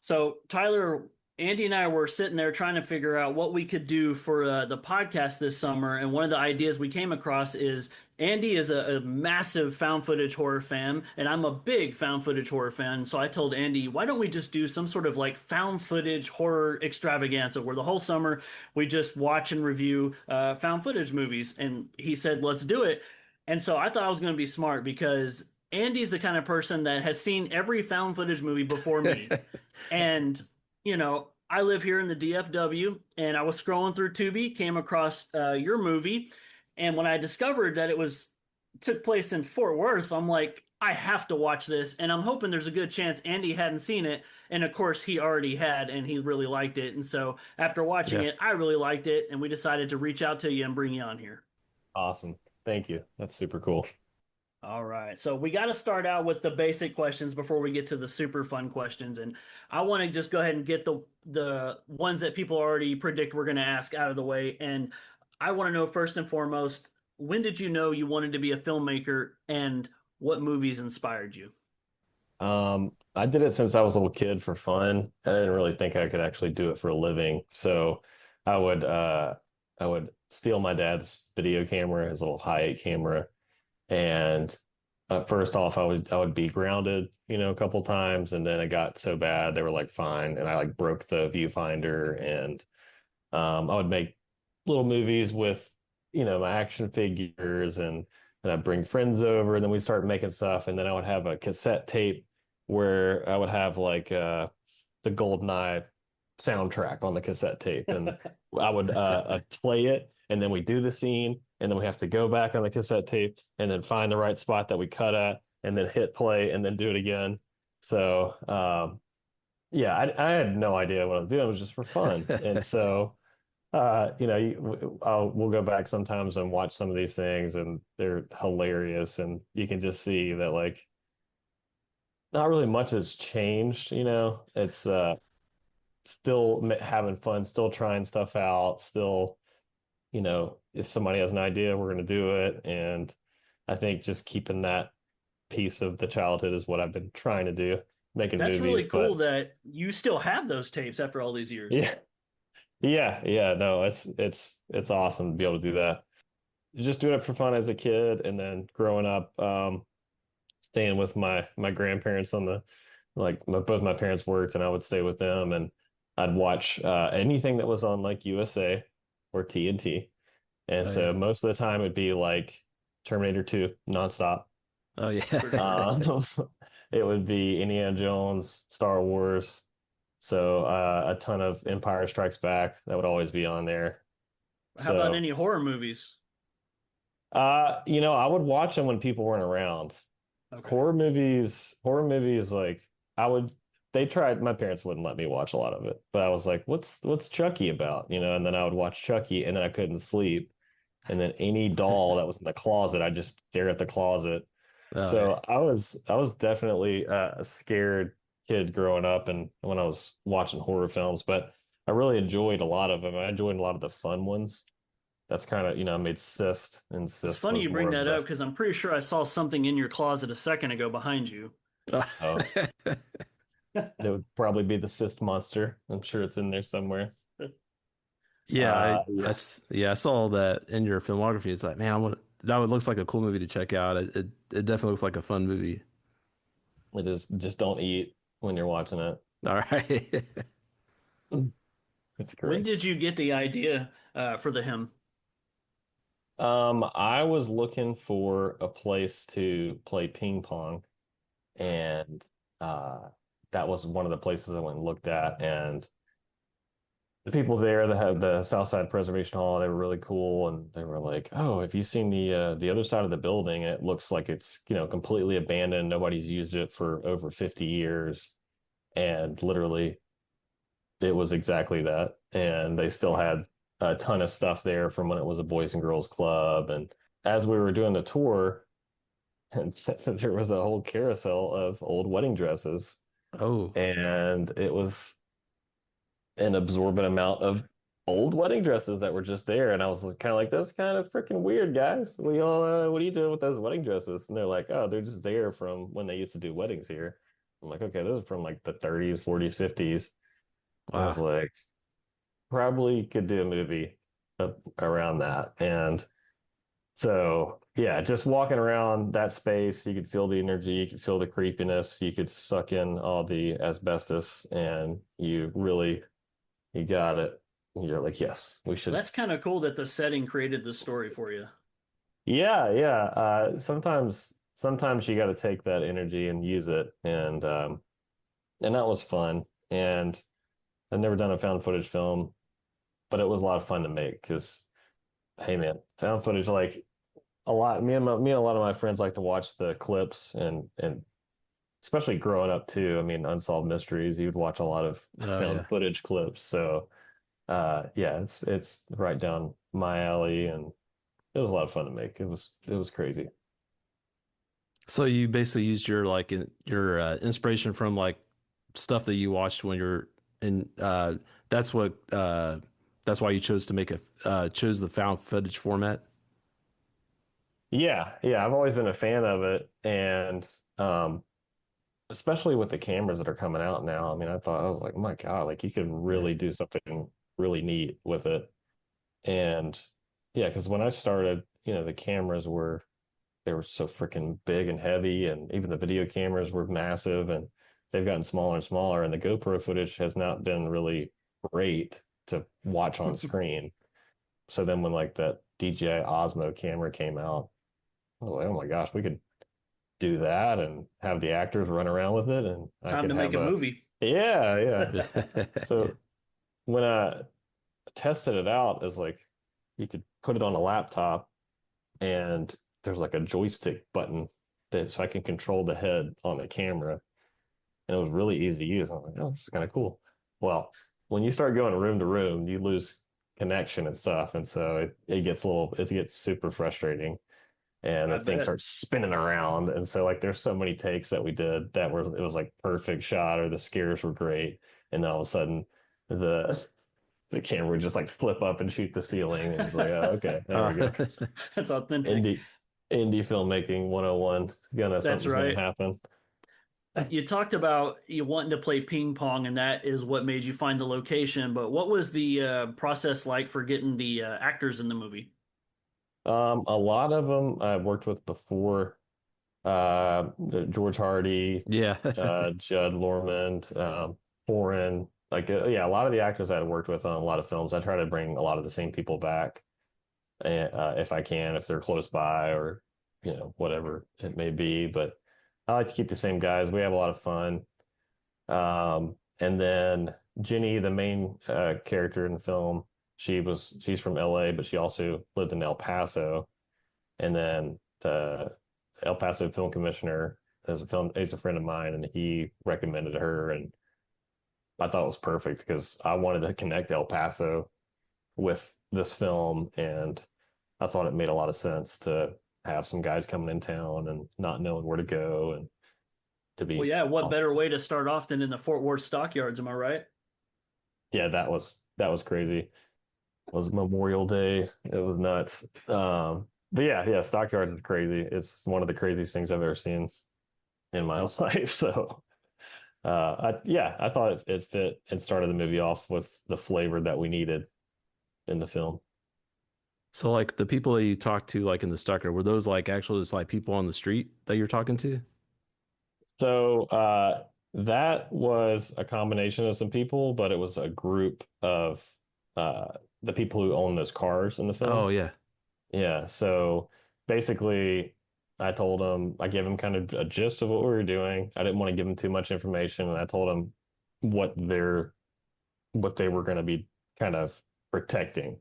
So, Tyler, Andy and I were sitting there trying to figure out what we could do for the podcast this summer. And one of the ideas we came across is Andy is a massive found footage horror fan, and I'm a big found footage horror fan. So I told Andy, why don't we just do some sort of like found footage horror extravaganza where the whole summer we just watch and review found footage movies? And he said, let's do it. And so I thought I was going to be smart because Andy's the kind of person that has seen every found footage movie before me. And, I live here in the DFW and I was scrolling through Tubi, came across your movie. And when I discovered that it was took place in Fort Worth, I'm like, I have to watch this. And I'm hoping there's a good chance Andy hadn't seen it. And of course, he already had and he really liked it. And so after watching Yeah. it, I really liked it. And we decided to reach out to you and bring you on here. Awesome. Thank you. That's super cool. All right. So we got to start out with the basic questions before we get to the super fun questions. And I want to just go ahead and get the ones that people already predict we're going to ask out of the way. And I want to know first and foremost, when did you know you wanted to be a filmmaker and what movies inspired you? I did it since I was a little kid for fun. I didn't really think I could actually do it for a living. So I would I would steal my dad's video camera, his little high eight camera, and first off, I would be grounded, a couple times, and then it got so bad they were like fine, and I like broke the viewfinder, and I would make little movies with my action figures, and I'd bring friends over, and then we start making stuff, and then I would have a cassette tape where I would have like the GoldenEye soundtrack on the cassette tape, and I would play it, and then we do the scene, and then we have to go back on the cassette tape, and then find the right spot that we cut at, and then hit play, and then do it again. So yeah, I had no idea what I was doing. It was just for fun, and so we'll go back sometimes and watch some of these things, and they're hilarious, and you can just see that like not really much has changed. It's still having fun, still trying stuff out, still, if somebody has an idea, we're going to do it. And I think just keeping that piece of the childhood is what I've been trying to do, making That's movies. really cool But that you still have those tapes after all these years. yeah, yeah, no, it's awesome to be able to do that. Just doing it for fun as a kid, and then growing up, staying with my grandparents on the like both my parents worked, and I would stay with them, and I'd watch anything that was on like USA or TNT. And Oh so yeah. most of the time it'd be like Terminator 2 nonstop. Oh For yeah. sure. It would be Indiana Jones, Star Wars. So a ton of Empire Strikes Back that would always be on there. How about So any horror movies? I would watch them when people weren't around. Okay. Horror movies, like I would, they tried, my parents wouldn't let me watch a lot of it, but I was like, what's Chucky about? And then I would watch Chucky, and then I couldn't sleep. And then any doll that was in the closet, I just stare at the closet. Oh yeah. So I was definitely a scared kid growing up, and when I was watching horror films, but I really enjoyed a lot of them. I enjoyed a lot of the fun ones. That's kind of, made Cyst, and It's Cyst funny was you more bring of that the, up because I'm pretty sure I saw something in your closet a second ago behind you. oh, it would probably be the Cyst monster. I'm sure it's in there somewhere. Yeah, Yeah, yeah, I saw that in your filmography. It's like, man, that would looks like a cool movie to check out. It definitely looks like a fun movie. it is. Just don't eat when you're watching it. All right. It's When gross. did you get the idea for the hymn? I was looking for a place to play ping pong, and uh, that was one of the places I went and looked at. And the people there that had the Southside Preservation Hall, they were really cool, and they were like, "Oh, have you seen the other side of the building? It looks like it's completely abandoned. Nobody's used it for over 50 years." And literally, it was exactly that. And they still had a ton of stuff there from when it was a Boys and Girls Club. And as we were doing the tour, and there was a whole carousel of old wedding dresses, Oh, and it was an absorbent amount of old wedding dresses that were just there. And I was kind of like, that's kind of freaking weird, guys. What are you doing with those wedding dresses? And they're like, oh, they're just there from when they used to do weddings here. I'm like, okay, those are from like the 30s, 40s, 50s. I was wow. like, probably could do a movie around that. And so, yeah, just walking around that space, you could feel the energy, you could feel the creepiness, you could suck in all the asbestos, and you got it. You're like, yes, we Well, should. that's kind of cool that the setting created the story for you. Yeah, yeah. Sometimes you got to take that energy and use it, and that was fun. And I've never done a found footage film, but it was a lot of fun to make because, hey, man, found footage like a lot. Me and a lot of my friends like to watch the clips, and especially growing up too. I mean, unsolved mysteries. You'd watch a lot of Oh found yeah. footage clips. So yeah, it's right down my alley, and it was a lot of fun to make. It was crazy. So you basically used your your inspiration from like stuff that you watched when you're in that's what that's why you chose to make a chose the found footage format. Yeah, yeah, I've always been a fan of it, and especially with the cameras that are coming out now. I mean, I was like, oh my God, like you could Yeah. really do something really neat with it. And yeah, because when I started, the cameras were they were so freaking big and heavy, and even the video cameras were massive, and they've gotten smaller and smaller, and the GoPro footage has not been really great to watch on screen. So then when like that DJI Osmo camera came out, I was like, oh my gosh, we could do that and have the actors run around with it, and I Time could to make have a a movie. yeah, yeah. So when I tested it out, as like you could put it on a laptop and there's like a joystick button that so I can control the head on the camera. And it was really easy to use. I'm like, oh, this is kind of cool. Well, when you start going room to room, you lose connection and stuff. And so it gets super frustrating. And I the thing bet. starts spinning around. And so like there's so many takes that we did that were it was like perfect shot or the scares were great. And then all of a sudden the the camera would just like flip up and shoot the ceiling. And it's like, oh, okay, there we go. That's authentic. Indie indie filmmaking 101. That's Something's gonna right. happen. You talked about you wanting to play ping pong, and that is what made you find the location. But what was the process like for getting the actors in the movie? A lot of them I've worked with before. George Hardy, Yeah. Judd Lormand, Foreign. Like, yeah, a lot of the actors I've worked with on a lot of films. I try to bring a lot of the same people back, if I can, if they're close by or, whatever it may be. But I like to keep the same guys. We have a lot of fun. And then Ginny, the main character in the film, she's from LA, but she also lived in El Paso. And then the El Paso film commissioner is a friend of mine, and he recommended her, and I thought it was perfect because I wanted to connect El Paso with this film, and I thought it made a lot of sense to have some guys coming in town and not knowing where to go and to Well, be yeah, what better way to start off than in the Fort Worth stockyards? Am I right? yeah, that was crazy. It was Memorial Day. It was nuts. But yeah, Stockyards is crazy. It's one of the craziest things I've ever seen in my life. So, I thought it fit and started the movie off with the flavor that we needed in the film. So like the people that you talked to like in the Stucker, were those like actually just like people on the street that you're talking to? So, that was a combination of some people, but it was a group of uh, the people who own those cars in the film. Oh yeah. Yeah, so basically, I gave them kind of a gist of what we were doing. I didn't want to give them too much information, and I told them what what they were going to be kind of protecting.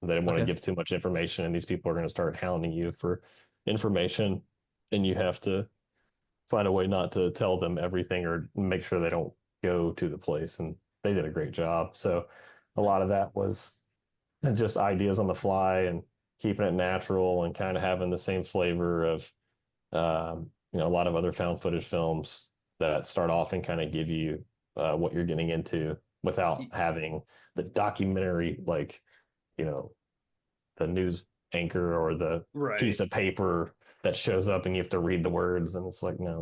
They didn't want to Okay. give too much information, and these people are going to start hounding you for information, and you have to find a way not to tell them everything or make sure they don't go to the place. And they did a great job. So a lot of that was just ideas on the fly and keeping it natural and kind of having the same flavor of a lot of other found footage films that start off and kind of give you what you're getting into without having the documentary like you know the news anchor or the Right. piece of paper that shows up and you have to read the words and it's like no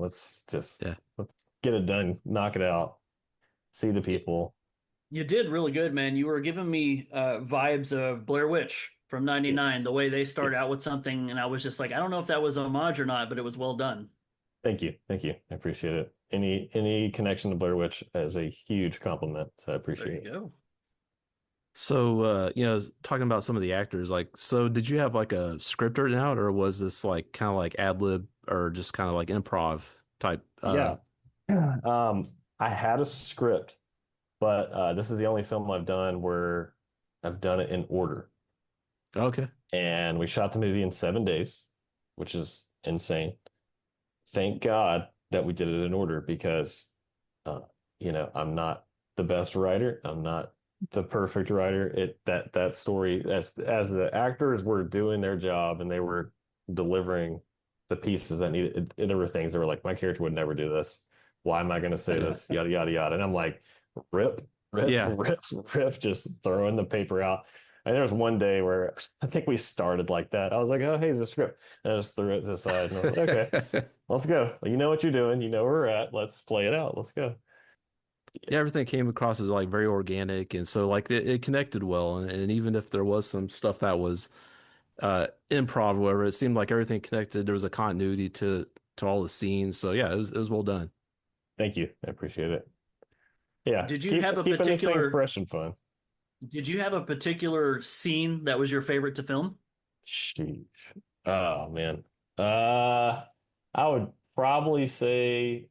Yeah. let's get it done, knock it out, see the You, people. you did really good, man. You were giving me vibes of Blair Witch from '99, Yes, the way they start yes. out with something, and I was just like, I don't know if that was homage or not, but it was well done. Thank you, I appreciate it. Any connection to Blair Witch is a huge compliment, so I There appreciate you it. go. So talking about some of the actors, like so did you have like a script written out or was this like kind of like ad lib or just kind of like improv type Yeah. I had a script, but this is the only film I've done where I've done it in order. okay. And we shot the movie in 7 days, which is insane. Thank God that we did it in order because, uh, I'm not the best writer. I'm not the perfect writer. That story as the actors were doing their job and they were delivering the pieces that needed. There were things that were like, my character would never do this. Why am I going to say this? Yada yada yada. And I'm like, rip, rip, Yeah. rip, rip, just throwing the paper out. And there was one day where I think we started like that. I was like, oh, hey, there's a script. And I just threw it to the side. And I was like, okay, let's go. You know what you're doing. You know where we're at. Let's play it out. Let's go. Yeah, everything came across as like very organic and so like it connected well and even if there was some stuff that was improv, or whatever. It seemed like everything connected. There was a continuity to all the scenes. So yeah, it was well done. Thank you. I appreciate it. Yeah, Did you have a keeping this thing particular fresh and fun. did you have a particular scene that was your favorite to film? Sheesh. Oh man. Uh, I would probably say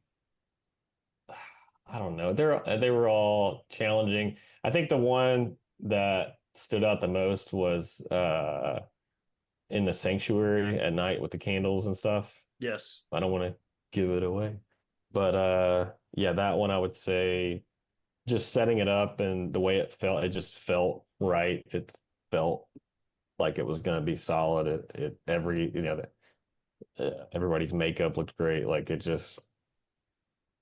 I don't know. They were all challenging. I think the one that stood out the most was in the sanctuary at night with the candles and stuff. Yes. I don't want to give it away. But yeah, that one I would say just setting it up and the way it felt, it just felt right. It felt like it was going to be solid. It every everybody's makeup looked great. Like it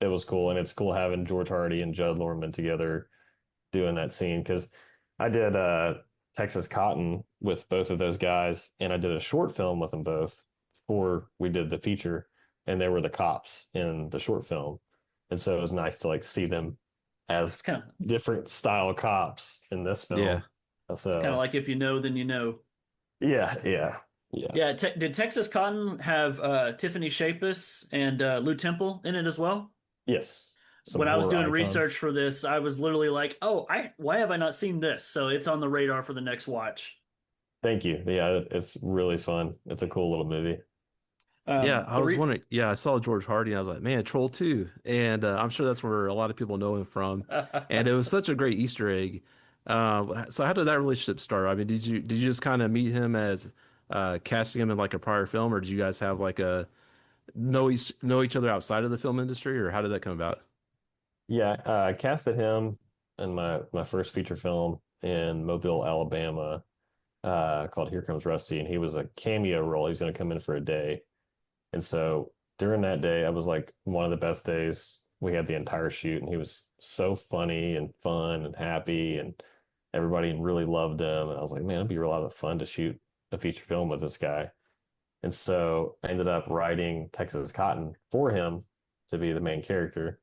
was cool, and it's cool having George Hardy and Judd Lorman together doing that scene because I did Texas Cotton with both of those guys, and I did a short film with them both before we did the feature, and they were the cops in the short film, and so it was nice to like see them It's as kind of different style cops in this Yeah. film. it's kind of So like if you know, then you know. yeah. Yeah, did Texas Cotton have Tiffany Shapis and Lou Temple in it as well? Yes, some When I was horror doing research icons. for this, I was literally like, "Oh, I why have I not seen this?" So it's on the radar for the next watch. Thank you. Yeah, it's really fun. It's a cool little movie. Yeah, I The was re wondering. Yeah, I saw George Hardy, and I was like, man, Troll 2. And I'm sure that's where a lot of people know him from. And it was such a great Easter egg. So how did that relationship start? I mean, did you just kind of meet him as casting him in like a prior film, or did you guys have like a know each other outside of the film industry, or how did that come about? Yeah, I casted him in my first feature film in Mobile, Alabama, called Here Comes Rusty, and he was a cameo role. He was going to come in for a day, and so during that day, I was like one of the best days. We had the entire shoot, and he was so funny and fun and happy, and everybody really loved him. And I was like, man, it'd be a lot of fun to shoot a feature film with this guy. And so I ended up writing Texas Cotton for him to be the main character.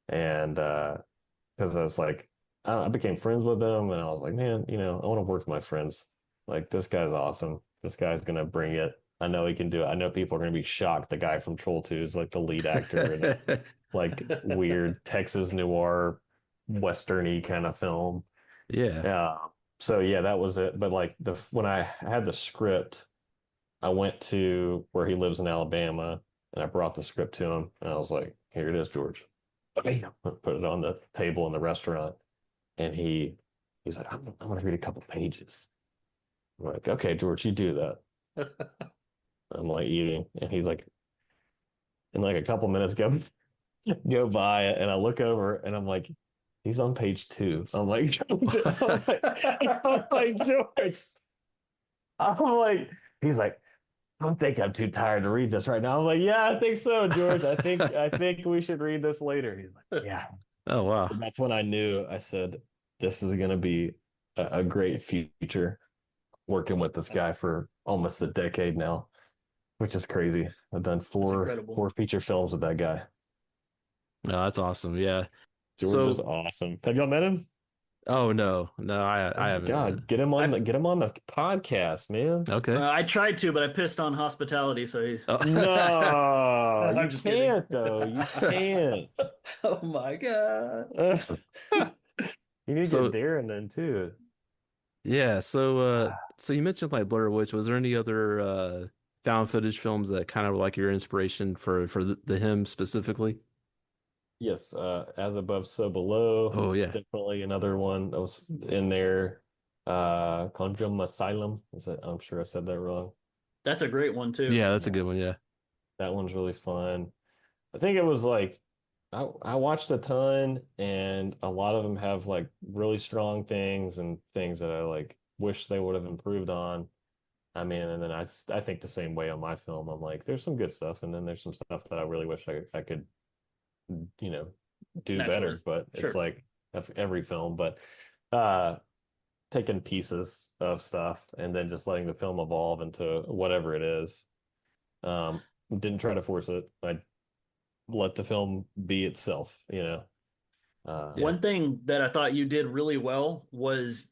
And because I was like, I became friends with him, and I was like, man, I want to work with my friends. Like, this guy's awesome. This guy's gonna bring it. I know he can do it. I know people are gonna be shocked. The guy from Troll 2 is like the lead actor in a like weird Texas noir westerny kind of film. Yeah. Yeah. So yeah, that was it. But like the when I had the script, I went to where he lives in Alabama, and I brought the script to him, and I was like, "Here it is, George." Bam. Put it on the table in the restaurant, and he's like, I'm gonna read a couple pages. I'm like, "Okay, George, you do that." I'm like eating, and he's like, and like a couple minutes go by, and I look over, and I'm like, he's on page 2. I'm like, George. I'm like, he's like, I don't think I'm too tired to read this right now. I'm like, yeah, I think so, George. I think we should read this later. He's like, yeah. Oh wow. And that's when I knew. I said, this is going to be a great future working with this guy for almost a decade now, which is crazy. I've done That's four incredible. four feature films with that guy. No, that's awesome. Yeah. George is So, awesome. Have y'all met him? oh no, no, Oh I my haven't. God, get him on I the podcast, man. Okay. I tried to, but I pissed on hospitality, so Oh. No, I'm you just kidding. can't though. You can't. Oh my God. You need to get So Darren then too. yeah, so you mentioned like Blair Witch. Was there any other found footage films that kind of were like your inspiration for the him specifically? Yes, as above, so below Oh was yeah. definitely another one that was in there. Conjum Asylum. Is that? I'm sure I said that wrong. That's a great one too. Yeah, that's a Yeah, good one, yeah. that one's really fun. I think it was like I watched a ton, and a lot of them have like really strong things and things that I like wish they would have improved on. I mean, and then I think the same way on my film. I'm like, there's some good stuff, and then there's some stuff that I really wish I could, you know, do Naturally. better. But it's Sure. like every film, but uh, taking pieces of stuff and then just letting the film evolve into whatever it is. Um, didn't try to force it. I let the film be itself. Yeah. One thing that I thought you did really well was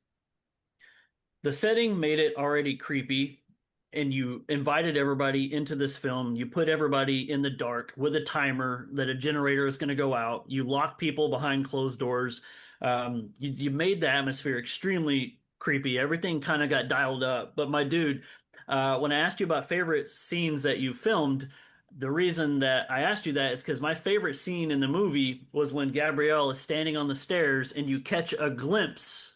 the setting made it already creepy. and you invited everybody into this film. You put everybody in the dark with a timer that a generator is going to go out. You lock people behind closed doors. You made the atmosphere extremely creepy. Everything kind of got dialed up. But my dude, when I asked you about favorite scenes that you filmed, the reason that I asked you that is because my favorite scene in the movie was when Gabrielle is standing on the stairs and you catch a glimpse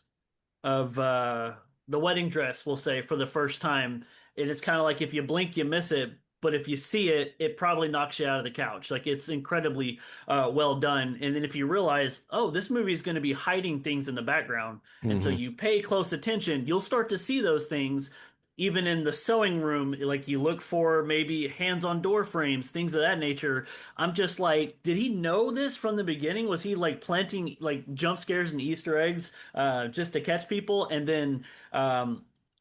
of the wedding dress, we'll say, for the first time. And it's kind of like if you blink, you miss it. But if you see it, it probably knocks you out of the couch. Like it's incredibly well done. And then if you realize, oh, this movie is going to be hiding things in the background, and so Hmm. you pay close attention, you'll start to see those things even in the sewing room. Like you look for maybe hands on door frames, things of that nature. I'm just like, did he know this from the beginning? Was he like planting like jump scares and Easter eggs just to catch people? And then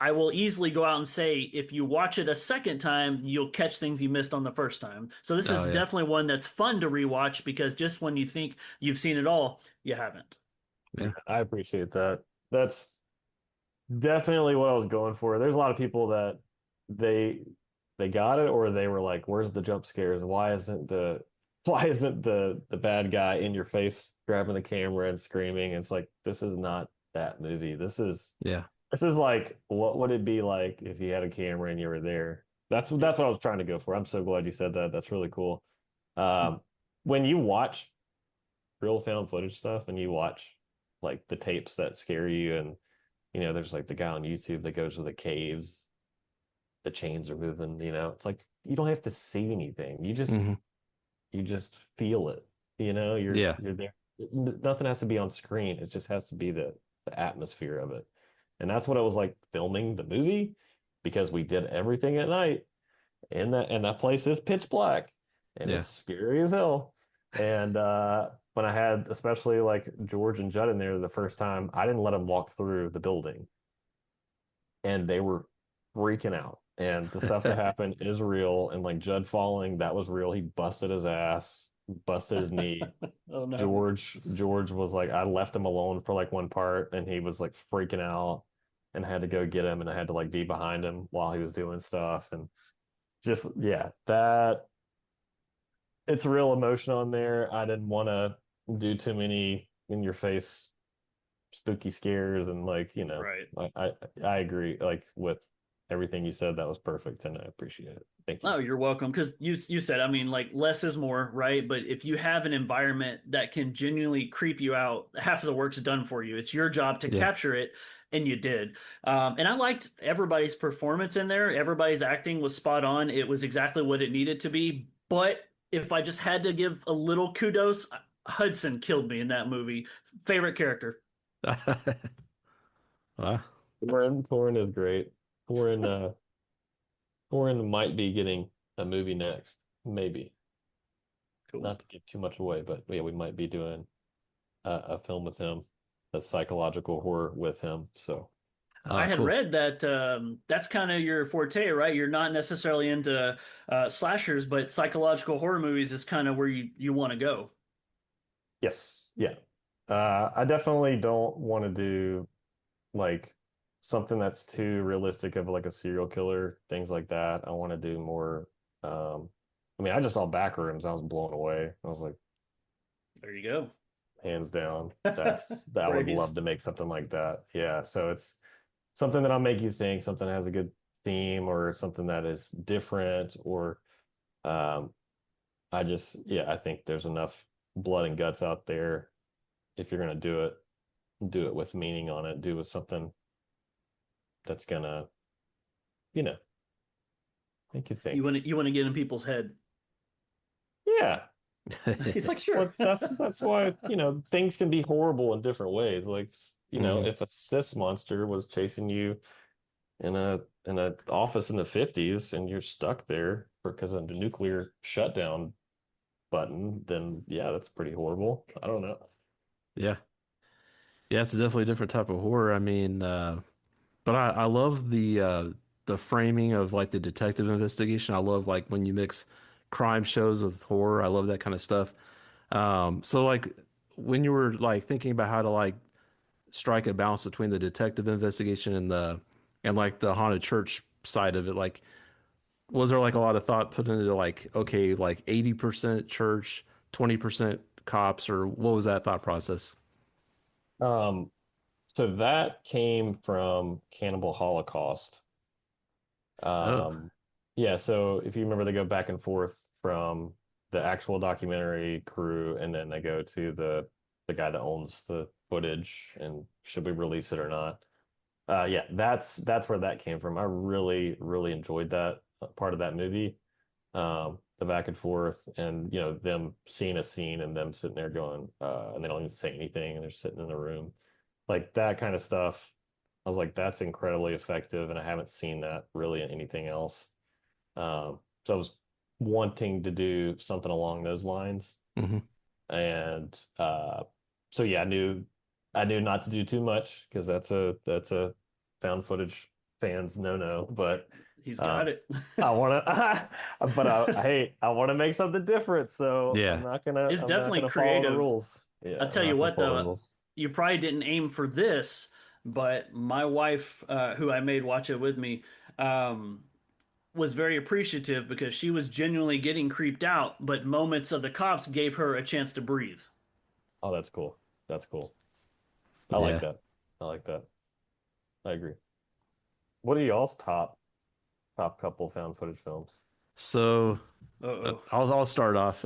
I will easily go out and say, if you watch it a second time, you'll catch things you missed on the first time. So this Oh is yeah. definitely one that's fun to rewatch because just when you think you've seen it all, you haven't. Yeah. I appreciate that. That's definitely what I was going for. There's a lot of people that they they got it, or they were like, "Where's the jump scares? Why isn't the bad guy in your face grabbing the camera and screaming?" It's like this is not that movie. Yeah. This is like what would it be like if you had a camera and you were there? That's what I was trying to go for. I'm so glad you said that. That's really cool. Um, when you watch real found footage stuff and you watch like the tapes that scare you, and there's like the guy on YouTube that goes to the caves, the chains are moving, it's like you don't have to see anything. Hmm. You just feel it. Yeah. You're there. Nothing has to be on screen. It just has to be the atmosphere of it. And that's what it was like filming the movie, because we did everything at night, and that place is pitch black and Yeah. it's scary as hell. And when I had especially like George and Judd in there the first time, I didn't let them walk through the building, and they were freaking out. And the stuff that happened is real. And like Judd falling, that was real. He busted his ass, busted his knee. Oh no. George was like, I left him alone for like one part, and he was like freaking out, and I had to go get him, and I had to like be behind him while he was doing stuff. And just, yeah, that it's real emotion on there. I didn't want to do too many in your face spooky scares, and like, Right. I agree like with everything you said. That was perfect, and I appreciate it. Thank you. Oh, you're welcome. Because you said, I mean, like less is more, right? But if you have an environment that can genuinely creep you out, half of the work's done for you. It's your job to Yeah. capture it, and you did. And I liked everybody's performance in there. Everybody's acting was spot on. It was exactly what it needed to be. But if I just had to give a little kudos, Hudson killed me in that movie. Favorite character. Wow. Torin is great. Torin Torin might be getting a movie next, maybe. Cool. Not to give too much away, but yeah, we might be doing a film with him, a psychological horror with him. So I had Cool. read that that's kind of your forte, right? You're not necessarily into slashers, but psychological horror movies is kind of where you want to go. yes, yeah. I definitely don't want to do like something that's too realistic of like a serial killer, things like that. I want to do more. I mean, I just saw Backrooms. I was blown away. I was like, There you go. hands down, that I would love Praise. to make something like that. Yeah, so it's something that'll make you think, something that has a good theme, or something that is different, or um, yeah, I think there's enough blood and guts out there. If you're gonna do it with meaning on it. Do it with something that's gonna, you know, make you You think. want to get in people's head. Yeah, He's like, that's sure. that's why, things can be horrible in different ways. Like, Hmm. if a cis monster was chasing you in a office in the 50s, and you're stuck there because of the nuclear shutdown button, then yeah, that's pretty horrible. I don't know. Yeah. Yeah, it's definitely a different type of horror. I mean, but I love the framing of like the detective investigation. I love like when you mix crime shows with horror. I love that kind of stuff. So like when you were like thinking about how to like strike a balance between the detective investigation and like the haunted church side of it? Like, was there like a lot of thought put into like, okay, like 80% church, 20% cops, or what was that thought process? Um, so that came from Cannibal Holocaust. Oh, Um, yeah, so if you remember, they go back and forth from the actual documentary crew, and then they go to the guy that owns the footage, and should we release it or not? Yeah, that's where that came from. I really enjoyed that part of that movie. The back and forth, and them seeing a scene and them sitting there going, and they don't even say anything, and they're sitting in the room, like that kind of stuff. I was like, that's incredibly effective, and I haven't seen that really in anything else. So I was wanting to do something along those lines, hmm and so yeah, I knew not to do too much because that's a found footage fans no, but He's got um, it. I want to, but hey, I want to make something different, so I'm yeah, not gonna It's I'm not definitely gonna follow the creative. rules. I'll Yeah, I'm tell you not gonna what, follow the though, rules. you probably didn't aim for this, but my wife, who I made watch it with me, um, was very appreciative because she was genuinely getting creeped out, but moments of the cops gave her a chance to breathe. Oh, that's cool. That's cool. I like yeah. that. I like that. I agree. What are y'all's top couple found footage films? So Uh-oh. I'll start off.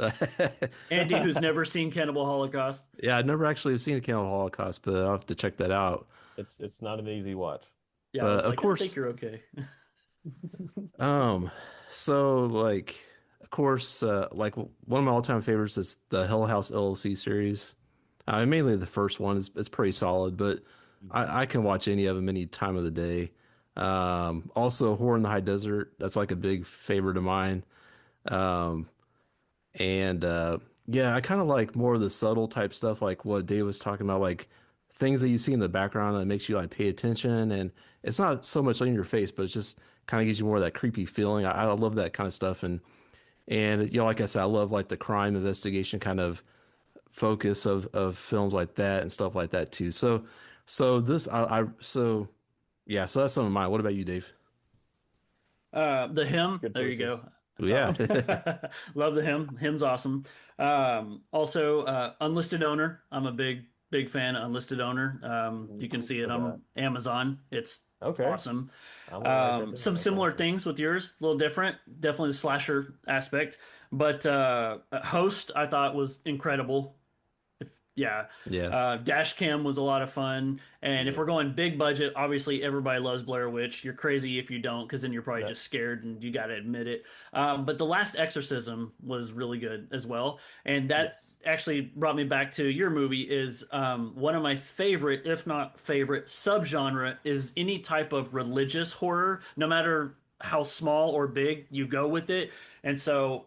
Andy, who's never seen Cannibal Holocaust. Yeah, I've never actually seen a Cannibal Holocaust, but I'll have to check that out. It's not an easy watch. Yeah, I But was of like, I think course, you're okay. um, so like, of course, like one of my all-time favorites is the Hill House LLC series. Mainly the first one is pretty solid, but Mhm. I can watch any of them any time of the day. Also, Horror in the High Desert, that's like a big favorite of mine. Um, and yeah, I kind of like more of the subtle type stuff, like what Dave was talking about, like things that you see in the background that makes you like pay attention. And it's not so much in your face, but it just kind of gives you more of that creepy feeling. I love that kind of stuff. And like I said, I love like the crime investigation kind of focus of films like that and stuff like that too. So this so yeah, so that's some of mine. What about you, Dave? The hymn. Good There you choices. go. Yeah. Love the hymn. Hymn's awesome. Also, Unlisted Owner. I'm a big fan of Unlisted Owner. You can see it For that. on Amazon. It's Okay. awesome. I'm gonna write that down. Some That's similar awesome. things with yours, a little different. Definitely the slasher aspect. But Host, I thought was incredible. Yeah. Yeah. Dash Cam was a lot of fun. And if we're Yeah. going big budget, obviously everybody loves Blair Witch. You're crazy if you don't, because then you're probably That just scared and you got to admit it. But The Last Exorcism was really good as well. And that yes. actually brought me back to your movie is one of my favorite, if not favorite, subgenre is any type of religious horror, no matter how small or big you go with it. And so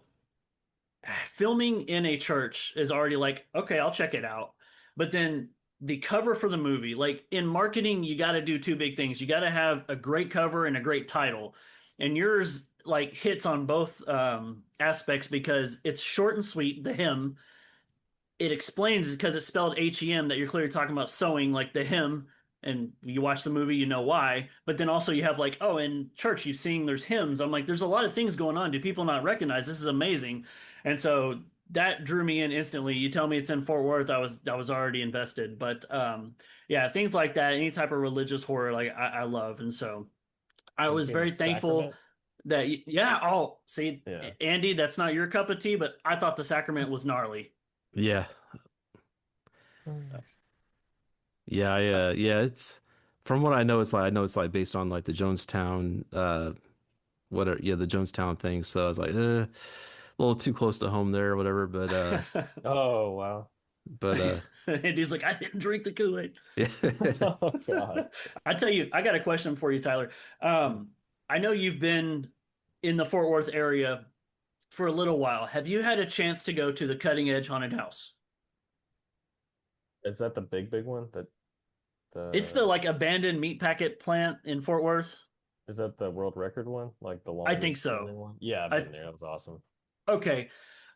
filming in a church is already like, okay, I'll check it out. But then the cover for the movie, like in marketing, you got to do two big things. You got to have a great cover and a great title. And yours like hits on both aspects because it's short and sweet, the hymn, it explains because it's spelled HEM that you're clearly talking about sewing like the hymn, and you watch the movie, you know why. But then also you have like, oh, in church you sing there's hymns. I'm like, there's a lot of things going on. Do people not recognize this is amazing? And so that drew me in instantly. You tell me it's in Fort Worth, I was already invested. But yeah, things like that, any type of religious horror, like I love. And so I Have you was seen The very thankful Sacrament? that yeah, oh, see, Yeah. Andy, that's not your cup of tea, but I thought The Sacrament was gnarly. Yeah. Mm. Yeah, it's from what I know it's like based on like the Jonestown the Jonestown thing. So I was like, a little too close to home there or whatever, Oh wow. but And he's like, I didn't drink the Kool-Aid. yeah. Oh God. I tell you, I got a question for you, Tyler. I know you've been in the Fort Worth area for a little while. Have you had a chance to go to the Cutting Edge Haunted House? Is that the big one? It's the The like abandoned meat packet plant in Fort Worth. is that the world record one? Like the I think longest so. standing one? Yeah, I've I been there. That was awesome. Okay.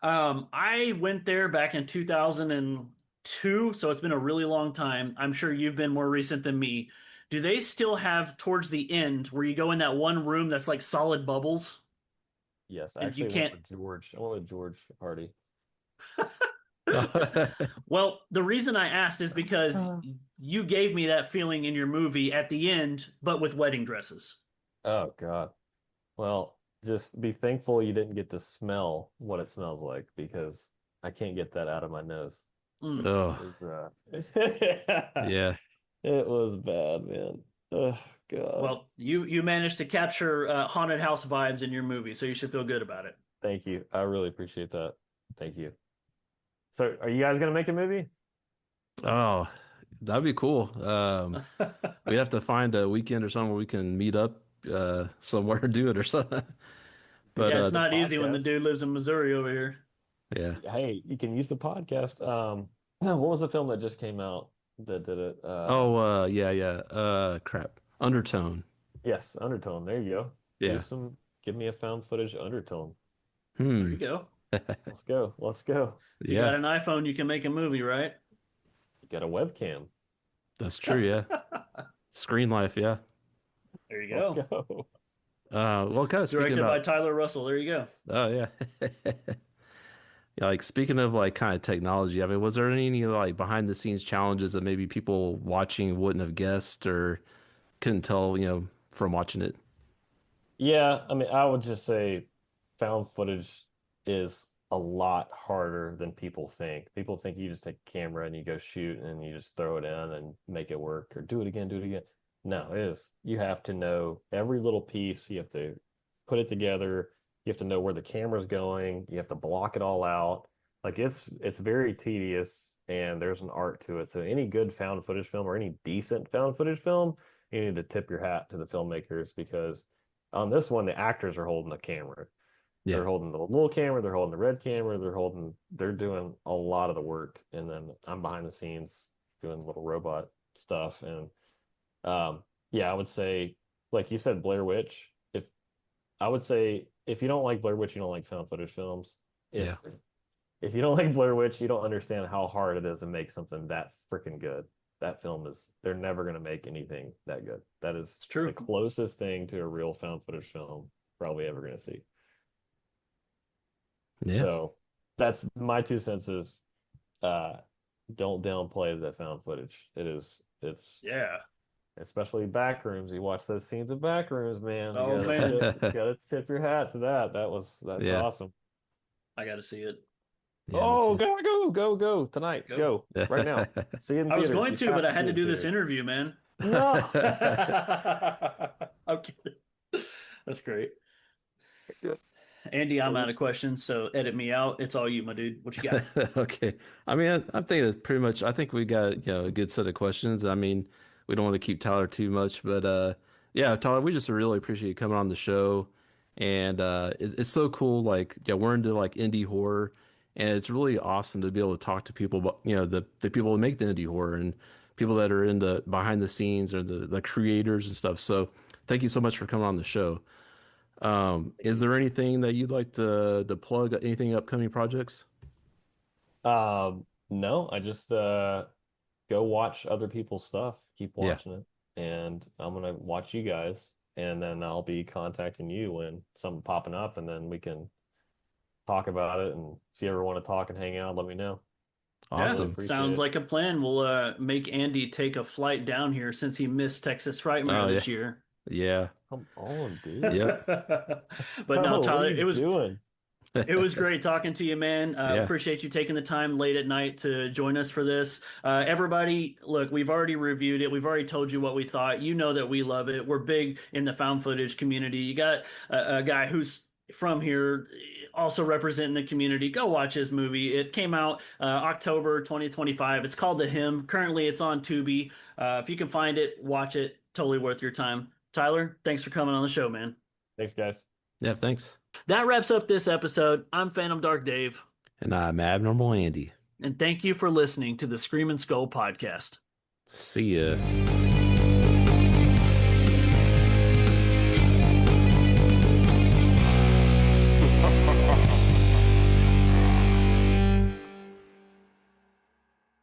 I went there back in 2002, so it's been a really long time. I'm sure you've been more recent than me. Do they still have towards the end where you go in that one room that's like solid bubbles Yes, I and you actually went can't? with George. I went with George party. Well, the reason I asked is because you gave me that feeling in your movie at the end, but with wedding dresses. Oh God. Well, just be thankful you didn't get to smell what it smells like because I can't get that out of my nose. Mm. Oh, It was yeah. it was bad, man. Oh God. Well, you managed to capture haunted house vibes in your movie, so you should feel good about it. Thank you. I really appreciate that. Thank you. So, are you guys gonna make a movie? Oh, that'd be cool. We'd have to find a weekend or somewhere we can meet up somewhere and do it or something. You But Yeah, can it's use the not easy when the podcast. dude lives in Missouri over here. yeah. Hey, you can use the podcast. What was the film that just came out that did it? Oh, yeah, yeah. Crap. Undertone. Yes, Undertone. There you go. Do Yeah. some, give me a found footage Undertone. There Hmm. you go. Let's go. Let's go. You got Yeah, an iPhone, you can make a movie, right? You got a webcam. that's true. Yeah. Screen Life. Yeah. There you Let's go. go. Well, kind of speaking Directed by about, Tyler Russell. There you go. oh, yeah. Yeah, like speaking of like kind of technology, I mean, was there any like behind the scenes challenges that maybe people watching wouldn't have guessed or couldn't tell, from watching it? Yeah, I mean, I would just say found footage is a lot harder than people think. People think you just take a camera and you go shoot and you just throw it in and make it work or do it again, do it again. No, it is. You have to know every little piece. You have to put it together. You have to know where the camera's going. You have to block it all out. Like it's very tedious and there's an art to it. So any good found footage film or any decent found footage film, you need to tip your hat to the filmmakers because on this one, the actors are holding the camera. Yeah. They're holding the little camera, they're holding the red camera, they're doing a lot of the work. And then I'm behind the scenes doing little robot stuff. And yeah, I would say, like you said, Blair Witch. If I would say, if you don't like Blair Witch, you don't like found footage films. Yeah. If you don't like Blair Witch, you don't understand how hard it is to make something that freaking good. That film is, they're never going to make anything that good. That is It's true. the closest thing to a real found footage film probably ever going to see. Yeah. So that's my 2 cents is uh don't downplay the found footage. It's Yeah. especially back rooms. You watch those scenes of back rooms, man. Oh, man. You gotta tip your hat to that. That's Yeah. awesome. I got to see it. Yeah, me Oh, too. go tonight. Go. Go right now. See it in I was theaters. going You to, have but I had see to it in do this theaters. interview, man. No. I'm kidding. That's great. Andy, I'm out of questions, so edit me out. It's all you, my dude. What you got? Okay. I mean, I think it's pretty much, I think we got, a good set of questions. I mean, we don't want to keep Tyler too much, but yeah, Tyler, we just really appreciate you coming on the show. And it's so cool. Like, yeah, we're into like indie horror, and it's really awesome to be able to talk to people about, the people that make the indie horror and people that are in the behind the scenes or the creators and stuff. So thank you so much for coming on the show. Is there anything that you'd like to plug? Anything upcoming projects? No, I just go watch other people's stuff. Keep Yeah, watching it. And I'm gonna watch you guys and then I'll be contacting you when something popping up and then we can talk about it. And if you ever want to talk and hang out, let me know. Really Yeah, awesome. appreciate sounds it. like a plan. We'll make Andy take a flight down here since he missed Texas Frightmare Oh yeah, this year. yeah, Come on, dude. yep, But no, Oh, what Tyler, are you doing? it was great talking to you, man. yeah. Appreciate you taking the time late at night to join us for this. Everybody, look, we've already reviewed it. We've already told you what we thought. You know that we love it. We're big in the found footage community. You got a guy who's from here also representing the community. Go watch his movie. It came out October 2025. It's called The Hymn. Currently, it's on Tubi. If you can find it, watch it. Totally worth your time. Tyler, thanks for coming on the show, man. Thanks, guys. Yeah, thanks. That wraps up this episode. I'm Phantom Dark Dave. And I'm Abnormal Andy. And thank you for listening to the Scream and Skull podcast. See ya.